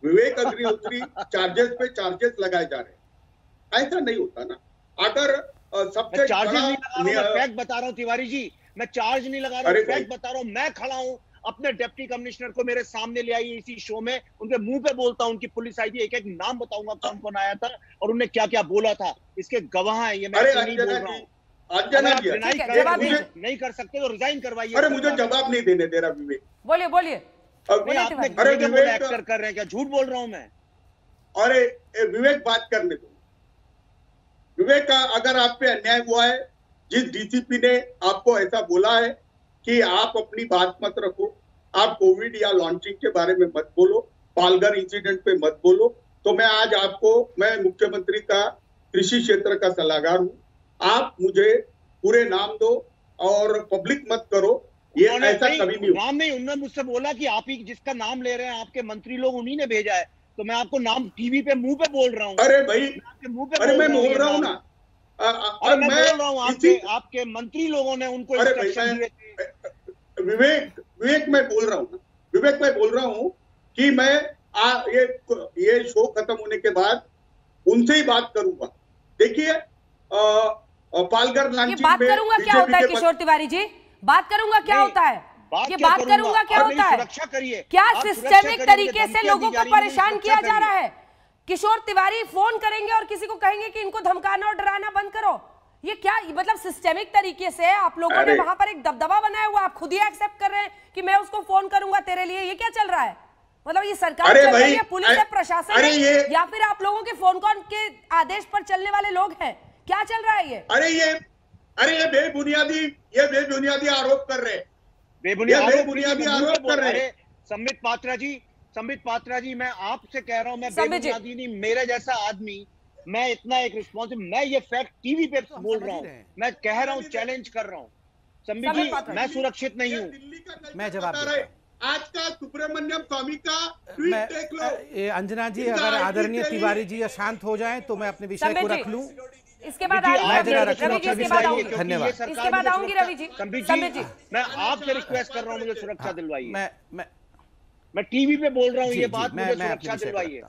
विवेक अग्निहोत्री चार्जेस पे चार्जेस लगाए जा रहे हैं, ऐसा नहीं होता ना। अगर सबसे चार्जेस नहीं लगा रहा हूं, फैक्ट बता रहा हूं तिवारी जी, मैं चार्ज नहीं लगा रहा हूं, फैक्ट बता रहा हूं। मैं खड़ा हूं, अपने डिप्टी कमिश्नर को मेरे सामने ले आई इसी शो में, उनके मुंह पे बोलता हूं, उनकी पुलिस आई थी, एक एक नाम बताऊंगा कौन कौन आया था और उन्हें क्या क्या बोला था, इसके गवाह हैं। ये मैं नहीं बोल रहा हूँ। नहीं कर सकते तो रिजाइन करवाइए। अरे मुझे जवाब नहीं देने दे रहा विवेक। बोलिए बोलिए। अरे विवेक एक्टर कर रहे हैं क्या? झूठ बोल रहा हूं मैं। अरे विवेक बात करने दो। विवेक का अगर आप पे अन्याय हुआ है, जिस डीसीपी ने आपको ऐसा बोला है कि आप अपनी बात मत रखो, आप कोविड या लॉन्चिंग के बारे में मत बोलो, पालघर इंसिडेंट पे मत बोलो, तो मैं आज आपको, मैं मुख्यमंत्री का कृषि क्षेत्र का सलाहकार हूं, आप मुझे पूरे नाम दो और पब्लिक मत करो। ये ऐसा कभी नहीं नाम नहीं, उन्होंने मुझसे बोला कि आप ही जिसका नाम ले रहे हैं आपके मंत्री लोग, उन्हीं ने भेजा है, तो मैं आपको नाम टीवी पे मुंह पे बोल रहा हूँ। अरे भाई, मुंह पे अरे मैं बोल रहा हूँ ना, और मैं बोल रहा हूँ आपके मंत्री लोगों ने उनको इंस्ट्रक्शन दिए थे। विवेक मैं बोल रहा हूँ ना, विवेक मैं बोल रहा हूँ कि मैं ये शो खत्म होने के बाद उनसे ही बात करूंगा। देखिए पालघर लॉन्चिंग बात करूंगा क्या होता है किशोर तिवारी जी, बात करूंगा क्या होता है, ये बात करूंगा क्या होता है, क्या सिस्टेमिक तरीके से लोगों को परेशान किया जा रहा है। किशोर तिवारी फोन करेंगे और किसी को कहेंगे कि इनको धमकाना और डराना बंद करो, ये क्या मतलब सिस्टेमिक तरीके से आप लोगों ने वहां पर एक दबदबा बनाया हुआ, आप खुद ही एक्सेप्ट कर रहे हैं कि मैं उसको फोन करूंगा तेरे लिए, ये क्या चल रहा है? मतलब ये सरकार चल रही है, पुलिस है, प्रशासन है, या फिर आप लोगों के फोन कॉल के आदेश पर चलने वाले लोग हैं? क्या चल रहा है ये? अरे ये बेबुनियादी आरोप कर रहे हैं, बेबुनियादी आरोप कर रहे हैं। संबित पात्रा जी, मैं आपसे कह रहा हूं, मैं बेबुनियादी नहीं, मेरे जैसा आदमी, मैं इतना एक रिस्पॉन्सिबल, मैं ये फैक्ट टीवी पे बोल रहा हूं, मैं कह रहा हूं, चैलेंज कर रहा हूं। संबित जी, मैं सुरक्षित नहीं हूं। मैं जवाब देता हूं। आज का सुब्रमण्यम स्वामी का ट्वीट देख लो। अंजना जी, अगर आदरणीय तिवारी जी शांत हो जाएं तो मैं अपने विषय को रख लूं। इसके बाद धन्यवाद। इसके बाद आऊंगी रवि जी। संबित जी, मैं आपसे रिक्वेस्ट कर रहा हूं, मुझे सुरक्षा दिलवाइए। मैं टीवी पे बोल रहा हूं ये बात, मुझे सुरक्षा दिलवाइए।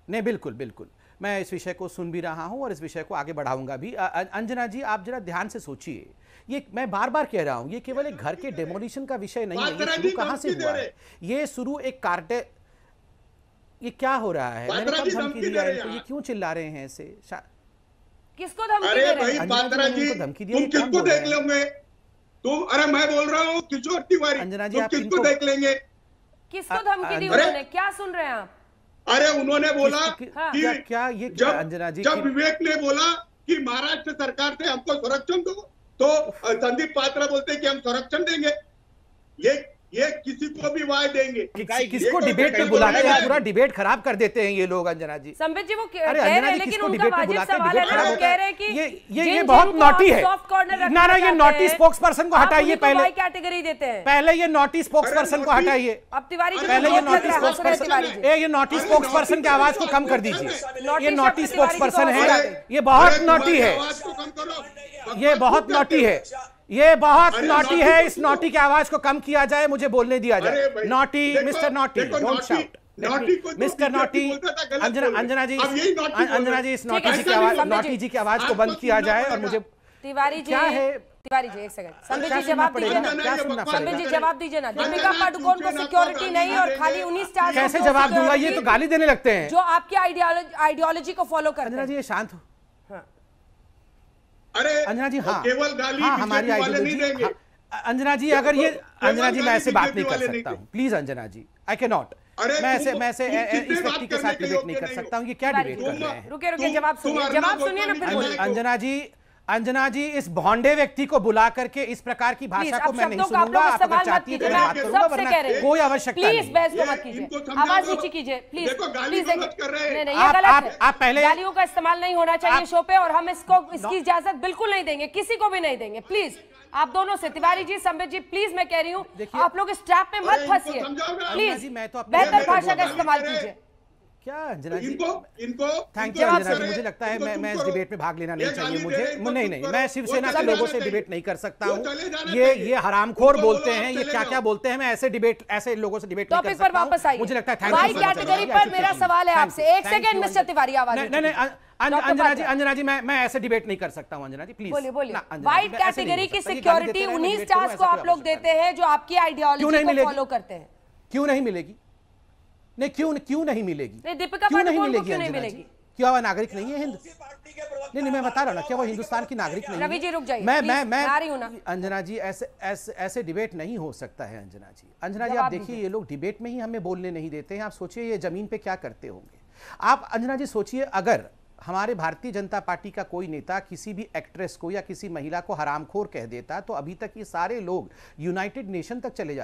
नहीं, बिल्कुल बिल्कुल, मैं इस विषय को सुन भी रहा हूं और इस विषय को आगे बढ़ाऊंगा भी। अंजना जी, आप जरा ध्यान से सोचिए, ये मैं बार बार कह रहा हूं, ये केवल एक घर के डेमोलिशन का विषय नहीं है। ये शुरू कहां से हुआ है? ये शुरू एक कार्टे, ये क्या हो रहा है? मैंने कब धमकी दिया इनको? ये क्यों चिल्ला रहे हैं ऐसे? किसको धमकी दे रहे हैं? पात्रा जी, तुम किसको देख लोगे? तुम, अरे मैं बोल रहा हूँ किशोर तिवारी, अंजना जी, तुम किसको देख लेंगे? किसको धमकी दी उन्होंने? क्या सुन रहे हैं आप? अरे उन्होंने बोला कि क्या ये अंजना जी, जब विवेक ने बोला कि महाराष्ट्र सरकार से हमको संरक्षण दो, तो संदीप पात्रा बोलते कि हम संरक्षण देंगे। ये किसी को भी वाय देंगे। किसको डिबेट पे बुलाते हैं? पूरा डिबेट खराब कर देते हैं ये लोग। अंजना जी, संबित जी, वो कह रहे हैं, लेकिन उनका वाजिब सवाल है ना, वो कह रहे हैं कि ये बहुत नॉटी है। ना ये नॉटी स्पोक्स पर्सन को हटाइए, पहले कैटेगरी देते हैं, पहले ये नॉटी स्पोक्स पर्सन को हटाइए। अब तिवारी जी, पहले ये नॉटी स्पोक्स पर्सन, ये नॉटी स्पोक्स पर्सन की आवाज को कम कर दीजिए। ये नॉटी स्पोक्स पर्सन है, ये बहुत नॉटी है, ये बहुत नॉटी है, ये बहुत नॉटी है। इस नॉटी की आवाज को कम किया जाए, मुझे बोलने दिया जाए। Naughty, mister naughty, don't shout, mister naughty. Anjana ji, इस नॉटी जी की आवाज को बंद किया जाए और मुझे तिवारी जी, क्या है? तिवारी जी, एक सेकंड, संबित जी जवाब दीजिए ना, संबित जी जवाब दीजिए ना। दीपिका पादुकोण को सिक्योरिटी नहीं और खाली 19 स्टार्स, कैसे जवाब दूंगा? ये तो गाली देने लगते हैं जो आपकी आइडियोलॉजी को फॉलो करते हैं। अंजना जी, ये शांत हो। अरे अंजना जी, हाँ, केवल गाली हमारी आइडियोलॉजी, अंजना जी, अगर ये अंजना जी, मैं ऐसे बात नहीं कर सकता हूँ, please Anjana ji, I can not. मैं ऐसे इस व्यक्ति के साथ डिबेट नहीं कर सकता हूँ। ये क्या डिबेट कर रहे हैं? रुके जवाब सुनिए ना फिर। अंजना जी इस भोंडे व्यक्ति को बुला करके इस प्रकार की भाषा को मैं नहीं सुनूंगा। आप अगर चाहती है तो मैं बात करूंगा, वरना कोई आवश्यकता नहीं। प्लीज बहस को मत कीजिए, आवाज नीचे कीजिए प्लीज प्लीज। नहीं, आप पहले गालियों का इस्तेमाल नहीं होना चाहिए शो पे, और हम इसकी इजाजत बिल्कुल नहीं देंगे, किसी को भी नहीं देंगे। प्लीज आप दोनों से, तिवारी जी, संबित जी, प्लीज मैं कह रही हूँ, आप लोग इस ट्रैप में मत फंसिए प्लीज, बेहतर भाषा का इस्तेमाल कीजिए। क्या अंजना जी, थैंक यू अंजना जी। मुझे लगता है मैं इस डिबेट में भाग लेना नहीं चाहिए मुझे। नहीं, मैं शिवसेना के लोगों से डिबेट नहीं कर सकता हूँ। ये हरामखोर बोलते हैं, ये क्या बोलते हैं, मैं ऐसे लोगों से डिबेट नहीं कर सकता। वापस आइए, मुझे लगता है वाई कैटेगरी पर मेरा सवाल है आपसे। एक सेकंड मिस्टर तिवारी, आवाज अंजना जी, मैं ऐसे डिबेट नहीं कर सकता हूँ। अंजना जी प्लीज बोलिए। व्हाइट कैटेगरी की सिक्योरिटी उन्हीं स्टार्स को आप लोग देते हैं जो आपकी आइडियोलॉजी को फॉलो करते हैं। क्यों नहीं मिलेगी? नहीं, क्यों नहीं मिलेगी? नहीं, दीपिका क्यों नहीं पादुकोण को क्यों मिलेगी? नहीं मिलेगी? क्या वह नागरिक नहीं है हिंद? नहीं, मैं बता रहा हूँ ना, क्या वो हिंदुस्तान की नागरिक नहीं है? रवि जी रुक जाइए, मैं अंजना जी, ऐसे डिबेट नहीं हो सकता है। अंजना जी आप देखिए, ये लोग डिबेट में ही हमें बोलने नहीं देते हैं। आप सोचिए ये जमीन पे क्या करते होंगे। आप अंजना जी सोचिए, अगर हमारे भारतीय जनता पार्टी का कोई नेता किसी भी एक्ट्रेस को या किसी महिला को हरामखोर कह देता, तो अभी तक ये सारे लोग यूनाइटेड नेशन तक चले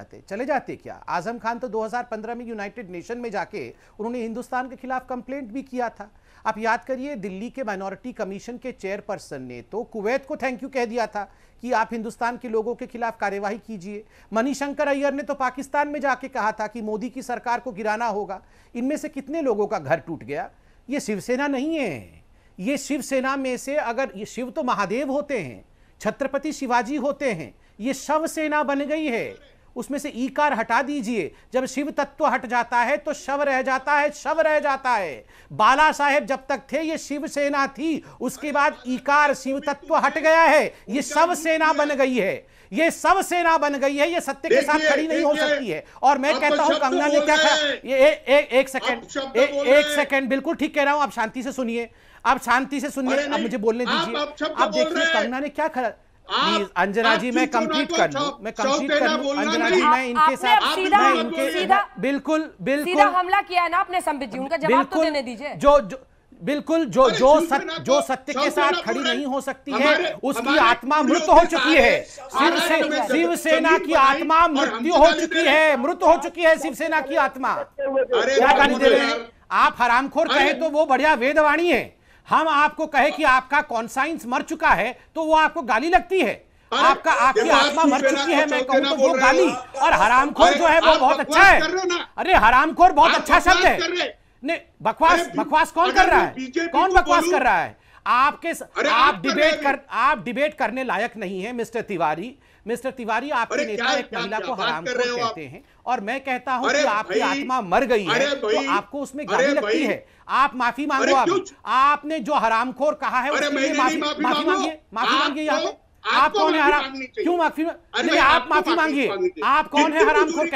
जाते क्या? आजम खान तो 2015 में यूनाइटेड नेशन में जाके उन्होंने हिंदुस्तान के खिलाफ कंप्लेंट भी किया था। आप याद करिए, दिल्ली के माइनॉरिटी कमीशन के चेयरपर्सन ने तो कुवैत को थैंक यू कह दिया था कि आप हिंदुस्तान के लोगों के खिलाफ कार्यवाही कीजिए। मणिशंकर अय्यर ने तो पाकिस्तान में जाके कहा था कि मोदी की सरकार को गिराना होगा। इनमें से कितने लोगों का घर टूट गया? ये शिवसेना नहीं है। ये शिवसेना में से, अगर ये शिव तो महादेव होते हैं, छत्रपति शिवाजी होते हैं, ये शव सेना बन गई है। उसमें से ईकार हटा दीजिए। जब शिव तत्व हट जाता है तो शव रह जाता है। बाला साहेब जब तक थे ये शिवसेना थी, उसके बाद ईकार शिव तत्व हट गया है, ये शव सेना बन गई है। ये सब सेना बन गई है, ये सत्य के साथ खड़ी नहीं हो सकती है। और मैं कहता हूं कंगना ने क्या कहा, एक सेकंड, बिल्कुल ठीक कह रहा हूं। आप शांति से सुनिए, अब मुझे बोलने दीजिए। आप देखिए कंगना ने क्या कहा। प्लीज अंजना जी, मैं कंप्लीट कर लूं। अंजना जी, मैं इनके साथ बिल्कुल सीधा हमला किया है ना आपने संबित जी, उनका जवाब तो देने दीजिए। जो सत्य के साथ खड़ी नहीं हो सकती है, उसकी आत्मा मृत हो चुकी है। शिवसेना की आत्मा मृत्यु हो चुकी है, शिवसेना की आत्मा। क्या गाली दे रहे हैं आप? हरामखोर कहे तो वो बढ़िया वेदवाणी है। हम आपको कहे कि आपका कॉन्साइंस मर चुका है तो वो आपको गाली लगती है। आपकी आत्मा मर चुकी है, मैं कहूं तो वो गाली। और हरामखोर जो है वो बहुत अच्छा है। अरे हरामखोर बहुत अच्छा शब्द है। नहीं, बकवास कौन कर रहा है? कौन बकवास कर रहा है? आप डिबेट करने लायक नहीं है मिस्टर तिवारी। आपके नेता एक महिला को हरामखोर कहते हैं, और मैं कहता हूं कि आपकी आत्मा मर गई है तो आपको उसमें गाली लगती है। आप माफी मांगो। आपने जो हरामखोर कहा है उसके लिए माफी मांगिए। यहाँ पे आप कौन है हराम? क्यों माफी? नहीं, आप माफी मांगिए। आप कौन है हरामखोर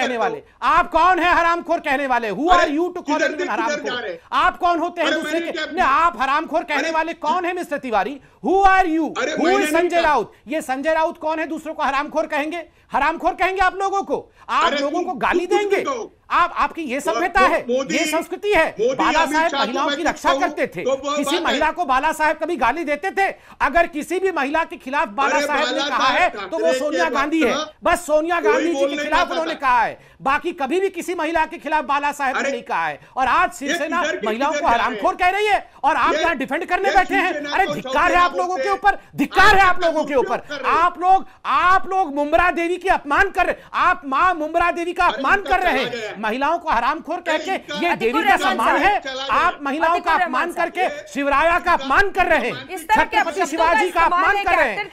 कहने वाले? Who are you to call anyone हरामखोर? आप कौन होते हैं दूसरे के? नहीं, आप हरामखोर कहने वाले कौन है mister Tiwari? Who are you? Who is Sanjay Raut? ये संजय राउत कौन है दूसरों को हरामखोर कहेंगे? आप लोगों को, आप लोगों को गाली देंगे? आपकी ये सभ्यता है, ये संस्कृति है। बाला साहेब महिलाओं की रक्षा करते थे। किसी महिला को बाला साहेब कभी गाली देते थे? अगर किसी भी महिला के खिलाफ बाला साहेब ने कहा है तो वो सोनिया गांधी है। बस सोनिया गांधी जी के खिलाफ उन्होंने कहा है, बाकी कभी भी किसी महिला के खिलाफ बाला साहेब ने नहीं कहा है। और आज शिवसेना महिलाओं को हरामखोर कह रही है और आप यहाँ डिफेंड करने बैठे हैं। अरे धिक्कार है आप लोगों के ऊपर, आप लोग मुमरा देवी की अपमान कर रहे, आप मां मुमरा देवी का अपमान कर रहे हैं। महिलाओं को हरामखोर कह के ये देवी का सम्मान है? आप महिलाओं का अपमान करके शिवराया का अपमान कर रहे हैं, छत्रपति शिवाजी का अपमान कर रहे हैं।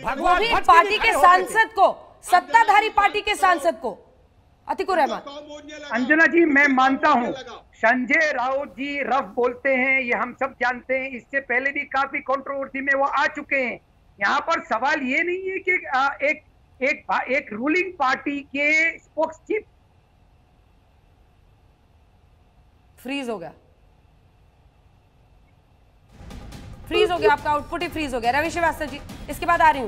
भगवान पार्टी के सांसद को, सत्ताधारी पार्टी के सांसद को, अतिकुर रहमान। अंजना जी, मैं मानता हूं संजय राउत जी रफ बोलते हैं, ये हम सब जानते हैं। इससे पहले भी काफी कंट्रोवर्सी में वो आ चुके हैं। यहाँ पर सवाल ये नहीं है कि एक रूलिंग पार्टी के स्पोक्स चीफ फ्रीज हो गया। फ्रीज हो गया, आपका आउटपुट ही फ्रीज हो गया। रवि श्रीवास्तव जी, इसके बाद आ रही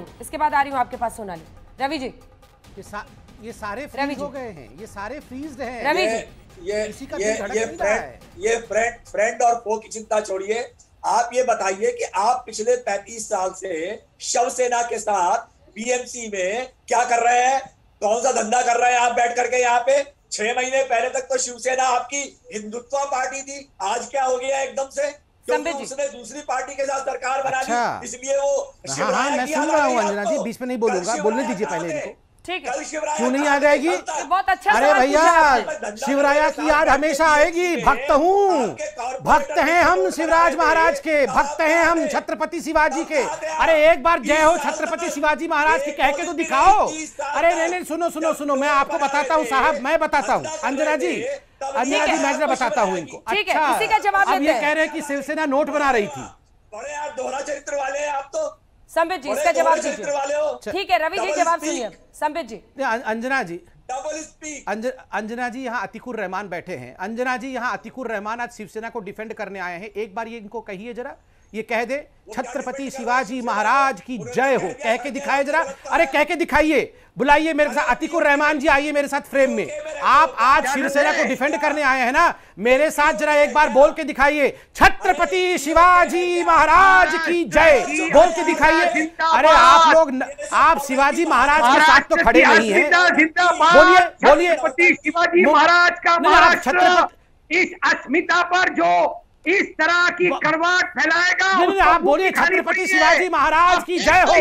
हूँ आपके पास सोनाली। रवि जी, ये सारे फ्रीज हो गए हैं, ये सारे फ्रीज हैं। रवि जी, ये फ्रेंड और फो की चिंता छोड़िए, आप ये बताइए कि आप पिछले 35 साल से शिवसेना के साथ बीएमसी में क्या कर रहे हैं, कौन सा धंधा कर रहे हैं आप बैठ करके यहाँ पे? 6 महीने पहले तक तो शिवसेना आपकी हिंदुत्व पार्टी थी, आज क्या हो गया एकदम से? क्योंकि उसने दूसरी पार्टी के साथ सरकार बना दी, इसलिए वो मैं सुन रहा हूँ अंजना जी, बीच में नहीं बोलूंगा, बोलने दीजिए पहले इनको। ठीक है, क्यों नहीं आ जाएगी? बहुत अच्छा। अरे भैया, शिवराया की याद हमेशा आएगी। भक्त हूँ, भक्त हैं हम शिवराज महाराज के, भक्त हैं हम छत्रपति शिवाजी के। अरे एक बार जय हो छत्रपति शिवाजी महाराज की कह के तो दिखाओ। अरे नहीं, सुनो, मैं आपको बताता हूँ साहब, मैं बताता हूँ अंजना जी, मैं बताता हूँ इनको। अच्छा, इसी का जवाब अब ये कह रहे हैं कि शिवसेना नोट बना रही थी। बड़े आप दोहरा चरित्र वाले हैं आप तो। संबित जी, इसका जवाब दीजिए। ठीक है रवि जी, जवाब सुनिए। संबित जी, अंजना जी, अंजना जी यहाँ अतिकुर रहमान बैठे हैं। अंजना जी यहाँ अतिकुर रहमान आज शिवसेना को डिफेंड करने आए हैं। एक बार ये इनको कहिए जरा, ये कह दे छत्रपति शिवाजी महाराज की जय हो, कह के दिखाए जरा। अरे कह के दिखाइए, बुलाइए मेरे साथ अतिकुर रहमान जी, आइए मेरे साथ फ्रेम में। आप आज शिवसेना को डिफेंड करने आए हैं ना, मेरे साथ जरा एक बार बोल के दिखाइए, छत्रपति शिवाजी महाराज की जय, बोल के दिखाइए। अरे आप लोग, आप शिवाजी महाराज के साथ तो खड़े नहीं हैं। बोलिए छत्रपति शिवाजी महाराज का महाराष्ट्र इस अस्मिता पर जो इस तरह की कड़वाहट फैलाएगा। नहीं, आप बोलिए छत्रपति शिवाजी महाराज की जय हो,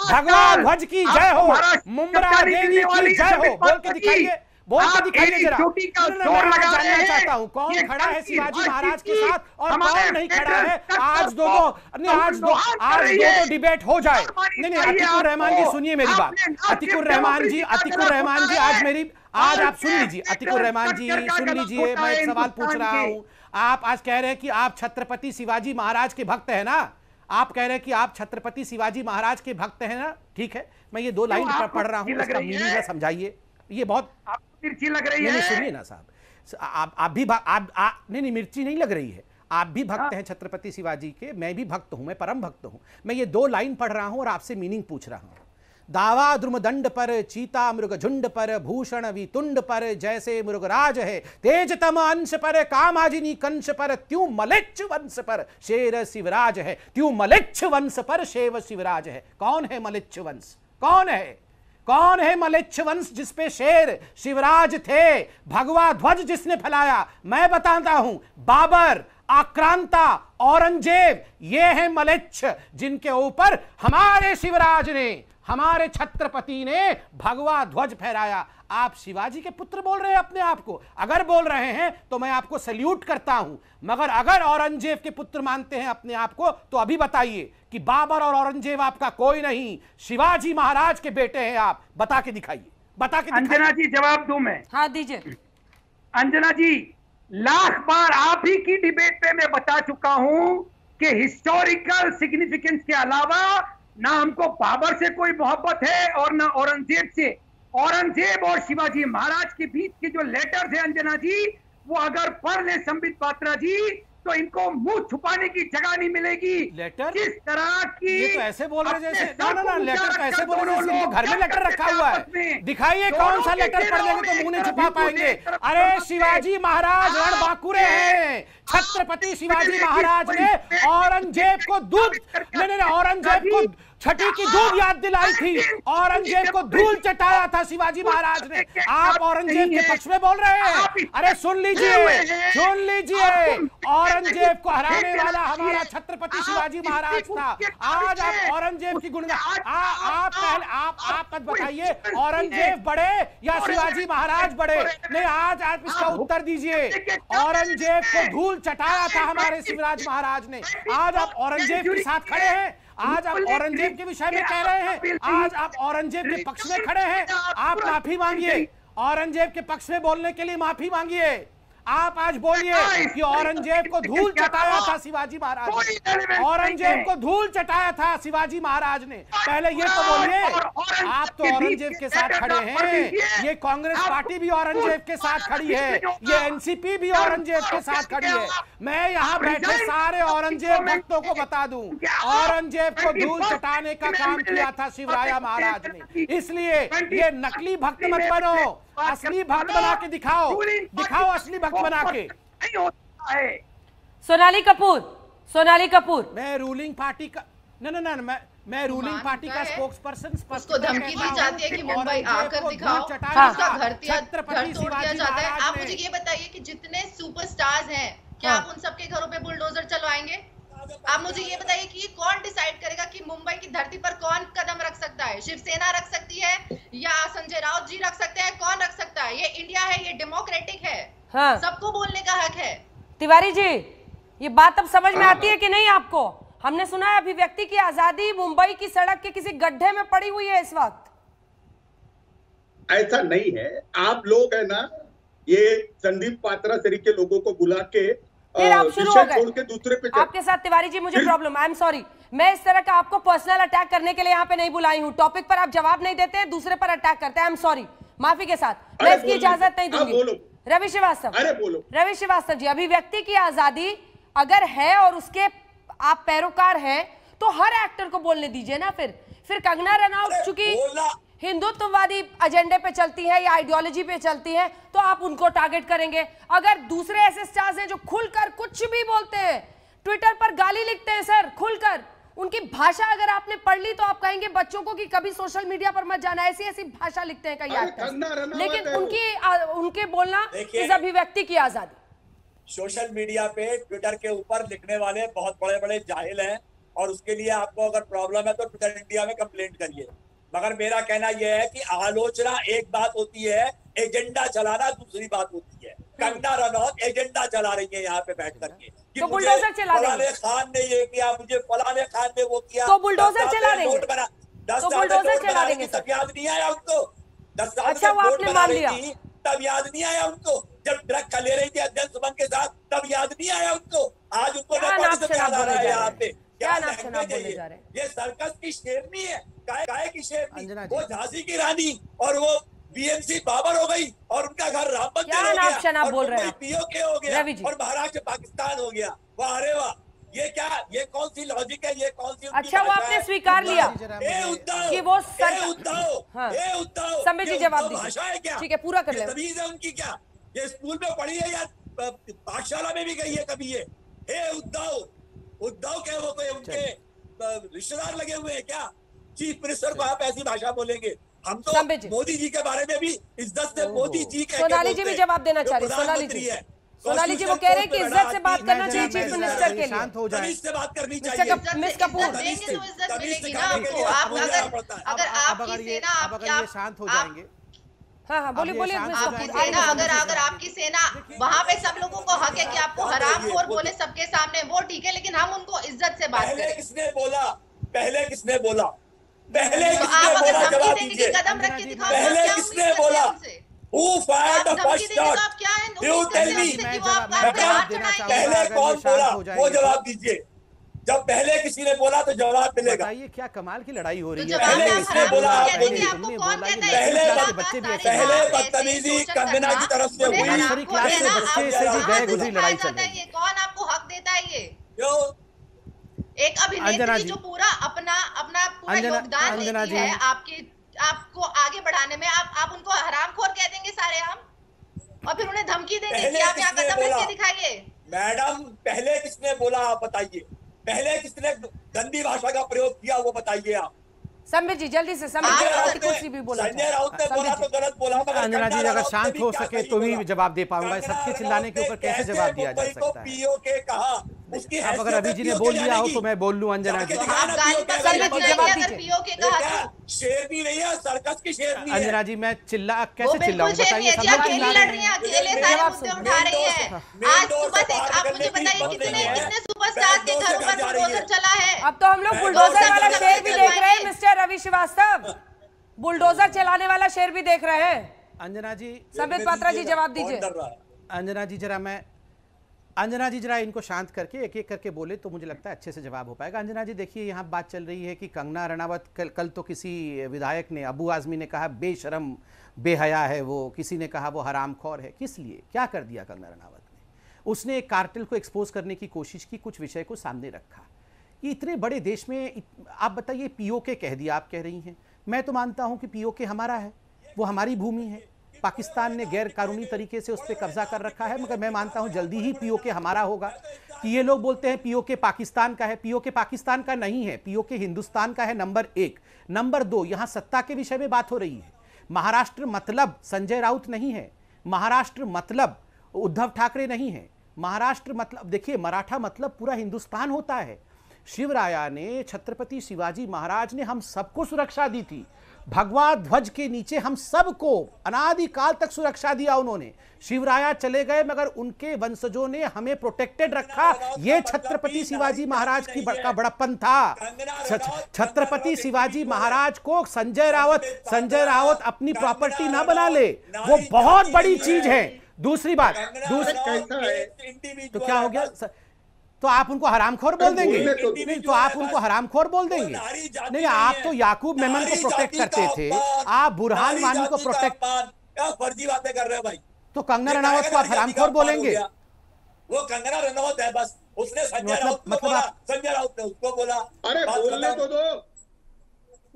भगवान ध्वज की जय हो, मुंब्रा देवी की जय हो, बोल के दिखाइए, बोल के दिखाइए जरा। जानना चाहता हूँ कौन खड़ा है शिवाजी महाराज के साथ और कौन नहीं खड़ा है। आज दो डिबेट हो जाए। नहीं, अतिकुर रहमान जी सुनिए मेरी बात। अतिकुर रहमान जी आज आप सुन लीजिए। अतिकुर रहमान जी सुन लीजिए, मैं एक सवाल पूछ रहा हूँ। आप आज कह रहे हैं कि आप छत्रपति शिवाजी महाराज के भक्त हैं ना, आप कह रहे हैं कि आप छत्रपति शिवाजी महाराज के भक्त हैं ना। ठीक है, मैं ये 2 लाइन पढ़ रहा हूँ, इसका मीनिंग समझाइए। ये बहुत मिर्ची लग रही है। सुनिए ना साहब, आप भी नहीं मिर्ची नहीं लग रही है, आप भी भक्त हैं छत्रपति शिवाजी के, मैं भी भक्त हूं, मैं परम भक्त हूं। मैं ये 2 लाइन पढ़ रहा हूं और आपसे मीनिंग पूछ रहा हूं। दावा द्रुमदंड पर, चीता मृग झुंड पर, भूषण वितुंड पर, जैसे मृगराज है, तेजतम अंश पर, कामाजिनी कंश पर, त्यों मलेच्छ वंश पर शेर शिवराज है, त्यों मलेच्छ वंश पर शेर शिवराज है। कौन है मलेच्छ वंश? कौन है मलेच्छ वंश जिसपे शेर शिवराज थे? भगवा ध्वज जिसने फैलाया, मैं बताता हूं, बाबर, आक्रांता, औरंगजेब, ये है मलेच्छ जिनके ऊपर हमारे शिवराज ने, हमारे छत्रपति ने भगवा ध्वज फहराया। आप शिवाजी के पुत्र बोल रहे हैं अपने आप को? अगर बोल रहे हैं तो मैं आपको सैल्यूट करता हूं, मगर अगर औरंगजेब के पुत्र मानते हैं अपने आप को तो अभी बताइए कि बाबर और औरंगजेब आपका कोई नहीं, शिवाजी महाराज के बेटे हैं आप। बता के दिखाइए, बता के दिखाइए। अंजना जी जवाब दूं मैं? हाँ दीजिए। अंजना जी, लाख बार आप ही की डिबेट पे मैं बता चुका हूं कि हिस्टोरिकल सिग्निफिकेंस के अलावा ना हमको बाबर से कोई मोहब्बत है और ना औरंगजेब से। औरंगजेब और शिवाजी महाराज के बीच के जो लेटर्स है अंजना जी, वो अगर पढ़ ले संबित पात्रा जी तो इनको मुंह छुपाने की जगह नहीं मिलेगी। लेटर किस तरह की, ये तो ऐसे बोल रहे जैसे ना लेटर कैसे बोल रहे जैसे घर में लेटर रखा हुआ है। दिखाइए कौन सा लेटर पढ़ लेंगे तो मुंह नहीं छुपा पाएंगे। अरे शिवाजी महाराज रणबांकुरे हैं। छत्रपति शिवाजी महाराज ने औरंगजेब को दूध औरंगजेब को छठी की दूध याद दिलाई थी, औरंगजेब को धूल चटाया था शिवाजी महाराज ने। आप औरंगजेब के पक्ष में बोल रहे हैं? अरे सुन लीजिए, औरंगजेब को हराने वाला हमारा छत्रपति शिवाजी महाराज था। आज आप औरंगजेब की गुणगान, आप मत बताइए औरंगजेब बड़े या शिवाजी महाराज बड़े। नहीं, आज आप इसका उत्तर दीजिए। औरंगजेब को धूल चटाया था हमारे शिवराज महाराज ने। आज आप औरंगजेब के साथ खड़े हैं, आज आप औरंगजेब के विषय में कह रहे हैं, आज आप औरंगजेब के पक्ष में खड़े हैं। आप माफी मांगिए, औरंगजेब के पक्ष में बोलने के लिए माफी मांगिए। आप आज बोलिए कि औरंगजेब को धूल चटाया था शिवाजी महाराज ने, औरंगजेब को धूल चटाया था शिवाजी महाराज ने, पहले ये तो बोलिए। आप तो औरंगजेब के साथ खड़े हैं, ये कांग्रेस पार्टी भी औरंगजेब के साथ खड़ी है, ये एनसीपी भी औरंगजेब के साथ खड़ी है। मैं यहाँ बैठे सारे औरंगजेब भक्तों को बता दूं, औरंगजेब को धूल चटाने का काम किया था शिवराया महाराज ने, इसलिए ये नकली भक्त मत बनो, असली भक्त बना के दिखाओ, दिखाओ असली भक्त बना के। सोनाली कपूर, मैं रूलिंग पार्टी का मैं रूलिंग पार्टी का स्पोक्स पर्सन उसको धमकी दी जाती है कि मुंबई आकर दिखाओ, उसका घर तोड़ दिया जाता है। आप मुझे ये बताइए कि जितने सुपरस्टार्स हैं, क्या आप उन सबके घरों पे बुलडोजर चलवाएंगे? आप मुझे ये बताइए कि कौन डिसाइड करेगा कि मुंबई की धरती पर कौन कदम रख सकता है? शिवसेना रख सकती है या संजय राउत जी रख सकते हैं? कौन रख सकता है? ये इंडिया है, ये डेमोक्रेटिक है, हाँ। सबको बोलने का हक है। तिवारी जी, ये बात अब समझ में आती है कि नहीं आपको? हमने सुना है अभिव्यक्ति की आजादी मुंबई की सड़क के किसी गड्ढे में पड़ी हुई है इस वक्त। ऐसा नहीं है, आप लोग है ना, ये संदीप पात्रा तरीके लोगों को बुला के फिर आप शुरू हो गए छोड़ के दूसरे पे आपके साथ। तिवारी जी, मुझे प्रॉब्लम, आई एम सॉरी, मैं इस तरह का आपको पर्सनल अटैक करने के लिए यहाँ पे नहीं बुलाई हूँ। टॉपिक पर आप जवाब नहीं देते, दूसरे पर अटैक करते हैं, आई एम सॉरी, माफी के साथ, मैं इसकी इजाजत नहीं दूंगी। रवि श्रीवास्तव जी, अभिव्यक्ति की आजादी अगर है और उसके आप पैरोकार हैं तो हर एक्टर को बोलने दीजिए ना। फिर कंगना रनौत चूंकि हिंदुत्ववादी एजेंडे पे चलती है या आइडियोलॉजी पे चलती है तो आप उनको टारगेट करेंगे। अगर दूसरे ऐसे स्टार्स हैं जो खुलकर कुछ भी बोलते हैं, ट्विटर पर गाली लिखते हैं सर खुलकर, उनकी भाषा अगर आपने पढ़ ली तो आप कहेंगे बच्चों को कि कभी सोशल मीडिया पर मत जाना, ऐसी ऐसी भाषा लिखते हैं कई एक्टर्स, लेकिन उनके बोलना इस अभिव्यक्ति की आजादी। सोशल मीडिया पे ट्विटर के ऊपर लिखने वाले बहुत बड़े बड़े जाहिल हैं, और उसके लिए आपको अगर प्रॉब्लम है तो ट्विटर इंडिया में कंप्लेंट करिए। मगर मेरा कहना यह है कि आलोचना एक बात होती है, एजेंडा चलाना दूसरी बात होती है। कंगना रनौत एजेंडा चला रही है यहाँ पे बैठ करके कि तो मुझे फलाने खान ने ये किया, मुझे फलाने खान ने वो किया, तो बुलडोजर चला देंगे, 10 साल में नोट बना रही थी तब याद नहीं आया उनको? 10 साल में नोट बना रही थी तब याद नहीं आया उनको? जब ड्रग का ले रही थी अध्यक्ष सुमन के साथ तब याद नहीं आया उनको? आज उनको याद आ रहा है यहाँ पे। क्या लैंग्वेज है ये सर्कस की शेरनी है, गाय की शेरनी। वो झांसी की रानी और वो बीएमसी बाबर हो गई और उनका घर राम मंदिर हो गया और मुंबई पीओके हो गया और महाराष्ट्र पाकिस्तान हो गया। वाह अरे वाह, ये क्या, ये कौन सी लॉजिक है, ये कौन सी? अच्छा, वो आपने स्वीकार लिया कि वो संबित जी जवाब दीजिए। भाषा है क्या? ठीक है, पूरा कर ले। तमीज है उनकी क्या? ये स्कूल में पढ़ी है या पाठशाला में भी गई है कभी? ये हे उद्धव क्या वो कोई उनके रिश्तेदार लगे हुए हैं क्या? चीफ मिनिस्टर को आप ऐसी भाषा बोलेंगे? हम तो मोदी जी के बारे में भी इज्जत से मोदी जी के। सोनाली जी भी जवाब देना चाह रही है। सोनाली जी वो कह रहे हैं कि इज्जत से बात करना चाहिए चीफ मिनिस्टर के लिए, शांत हो जाए, से बात करनी चाहिए। मिस कपूर, अगर शांत हो जाएंगे। हाँ बोलिए। अगर आपकी सेना वहाँ पे सब लोगों को हक है कि आपको हरामखोर बोले सबके सामने, वो ठीक है, लेकिन हम उनको इज्जत से बात करें। किसने बोला? पहले किसने बोला? जवाब दीजिए। पहले किसने बोला? Who fired the first shot? You tell me. पहले कौन बोला वो जवाब दीजिए। जब पहले किसी ने बोला तो जवाब मिलेगा। बताइए क्या कमाल की लड़ाई हो रही है? पहले किसने बोला? आप बोलिए। पहले बदतमीजी कंगना की तरफ से हुई। नर्सरी क्लास से बच्चे से भी गए गुजरी लड़ाई चल रही है। कौन आपको हक देता है? ये एक अभिनेत्री जो पूरा अपना पूरा योगदान देती है आपको आगे बढ़ाने में, आप उनको हरामखोर कह देंगे सारे हम, और फिर उन्हें धमकी देंगे कि आप यहाँ कदम रख के दिखाइए। मैडम पहले किसने बोला आप बताइए? पहले किसने गंदी भाषा का प्रयोग किया वो बताइए आप। संबित जी जल्दी से, संजय राउत कुछ भी बोला, संजय राउत ने बोला तो गलत बोला। अंजना जी अगर शांत हो सके तो ही जवाब दे पाऊंगा, सबके चिल्लाने के ऊपर कैसे जवाब दिया जा सकता है? पीओके कहा उसकी, अब अगर अभी जी ने बोल दिया हो तो मैं बोल लूं। अंजना जी शेरनी नहीं है, सर्कस की शेरनी है। अंजना जी मैं कैसे चिल्लाऊं बताइए? सब लोग चिल्ला रहे हैं, अकेले सारे मुद्दे उठा रही है। आज सुबह आप मुझे बताइए कितने सुपरस्टार के घरों पर बुलडोजर चला है? अब तो हम लोग बुलडोजर वाला शेर भी देख रहे हैं मिस्टर रवि श्रीवास्तव, बुलडोजर चलाने वाला शेर भी देख रहे हैं। अंजना जी, संबित पात्रा जी जवाब दीजिए। अंजना जी जरा इनको शांत करके एक एक करके बोले तो मुझे लगता है अच्छे से जवाब हो पाएगा। अंजना जी देखिए, यहाँ बात चल रही है कि कंगना रनावत कल तो किसी विधायक ने, अबू आजमी ने कहा बेशरम बेहया है वो, किसी ने कहा वो हरामखोर है। किस लिए, क्या कर दिया कंगना रनावत ने? उसने एक कार्टेल को एक्सपोज करने की कोशिश की, कुछ विषय को सामने रखा। ये इतने बड़े देश में आप बताइए, पीओके कह दिया, आप कह रही हैं। मैं तो मानता हूँ कि पीओके हमारा है, वो हमारी भूमि है। पाकिस्तान ने गैर कानूनी तरीके से उस पर कब्जा कर रखा है, मगर मैं मानता हूं जल्दी ही पीओके हमारा होगा। कि ये लोग बोलते हैं पीओके पाकिस्तान का है, पीओके पाकिस्तान का नहीं है, पीओके हिंदुस्तान का है, नंबर 1। नंबर 2, यहां सत्ता के विषय में बात हो रही है। महाराष्ट्र मतलब संजय राउत नहीं है, महाराष्ट्र मतलब उद्धव ठाकरे नहीं है, महाराष्ट्र मतलब देखिए मराठा मतलब पूरा हिंदुस्तान होता है। शिवराया ने, छत्रपति शिवाजी महाराज ने हम सबको सुरक्षा दी थी। भगवा ध्वज के नीचे हम सबको अनादिकाल तक सुरक्षा दिया उन्होंने। शिवराया चले गए मगर उनके वंशजों ने हमें प्रोटेक्टेड रखा। ये छत्रपति शिवाजी महाराज की का बड़प्पन था। छत्रपति शिवाजी महाराज को संजय राउत अपनी प्रॉपर्टी ना बना ले, वो बहुत बड़ी चीज है। दूसरी बात, तो क्या हो गया? तो आप उनको हरामखोर बोल देंगे? नहीं, तो आप उनको हरामखोर बोल देंगे? नहीं, आप तो याकूब मेमन को प्रोटेक्ट करते थे, आप बुरहान वानी को प्रोटेक्ट, फर्जी बातें कर रहे हो भाई। तो कंगना रनावत को आप हरामखोर बोलेंगे? वो कंगना रनावत है बस, उसने संजय राउत को बोला, संजय राउत ने उसको बोला। अरे बोलने तो दो।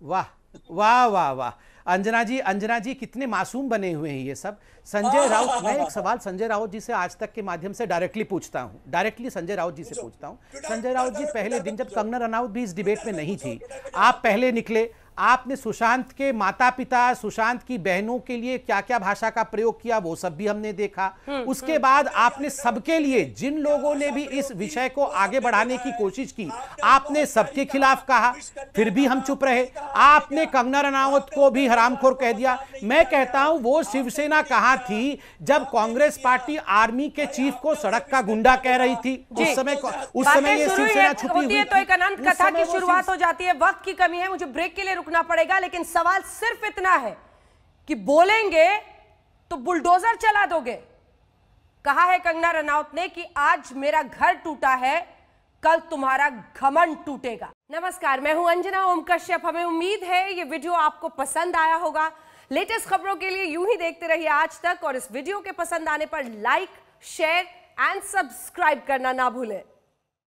वाह वाह वाह वाह, अंजना जी कितने मासूम बने हुए हैं ये सब। संजय राउत, मैं एक सवाल संजय राउत जी से आज तक के माध्यम से डायरेक्टली पूछता हूं, डायरेक्टली संजय राउत जी से पूछता हूं। संजय राउत जी, पहले दिन जब कंगना रनावत भी इस डिबेट में नहीं थी, आप पहले निकले, आपने सुशांत के माता पिता, सुशांत की बहनों के लिए क्या क्या भाषा का प्रयोग किया वो सब भी हमने देखा। उसके बाद आपने सबके लिए, जिन लोगों ने भी इस विषय को आगे बढ़ाने की कोशिश की, आपने सबके खिलाफ कहा, फिर भी हम चुप रहे। आपने कंगना रनावत को भी हरामखोर कह दिया। मैं कहता हूं वो शिवसेना कहां थी जब कांग्रेस पार्टी आर्मी के चीफ को सड़क का गुंडा कह रही थी? उस समय ये शिवसेना छुपी हुई थी। तो एक अनंत कथा की शुरुआत हो जाती है। वक्त की कमी है, मुझे ब्रेक के लिए रुकना पड़ेगा, लेकिन सवाल सिर्फ इतना है कि बोलेंगे तो बुलडोजर चला दोगे। कहा है कंगना रनावत ने कि आज मेरा घर टूटा है, कल तुम्हारा घमंड टूटेगा। नमस्कार, मैं हूं अंजना ओम कश्यप। हमें उम्मीद है ये वीडियो आपको पसंद आया होगा। लेटेस्ट खबरों के लिए यूं ही देखते रहिए आज तक, और इस वीडियो के पसंद आने पर लाइक, शेयर एंड सब्सक्राइब करना ना भूलें।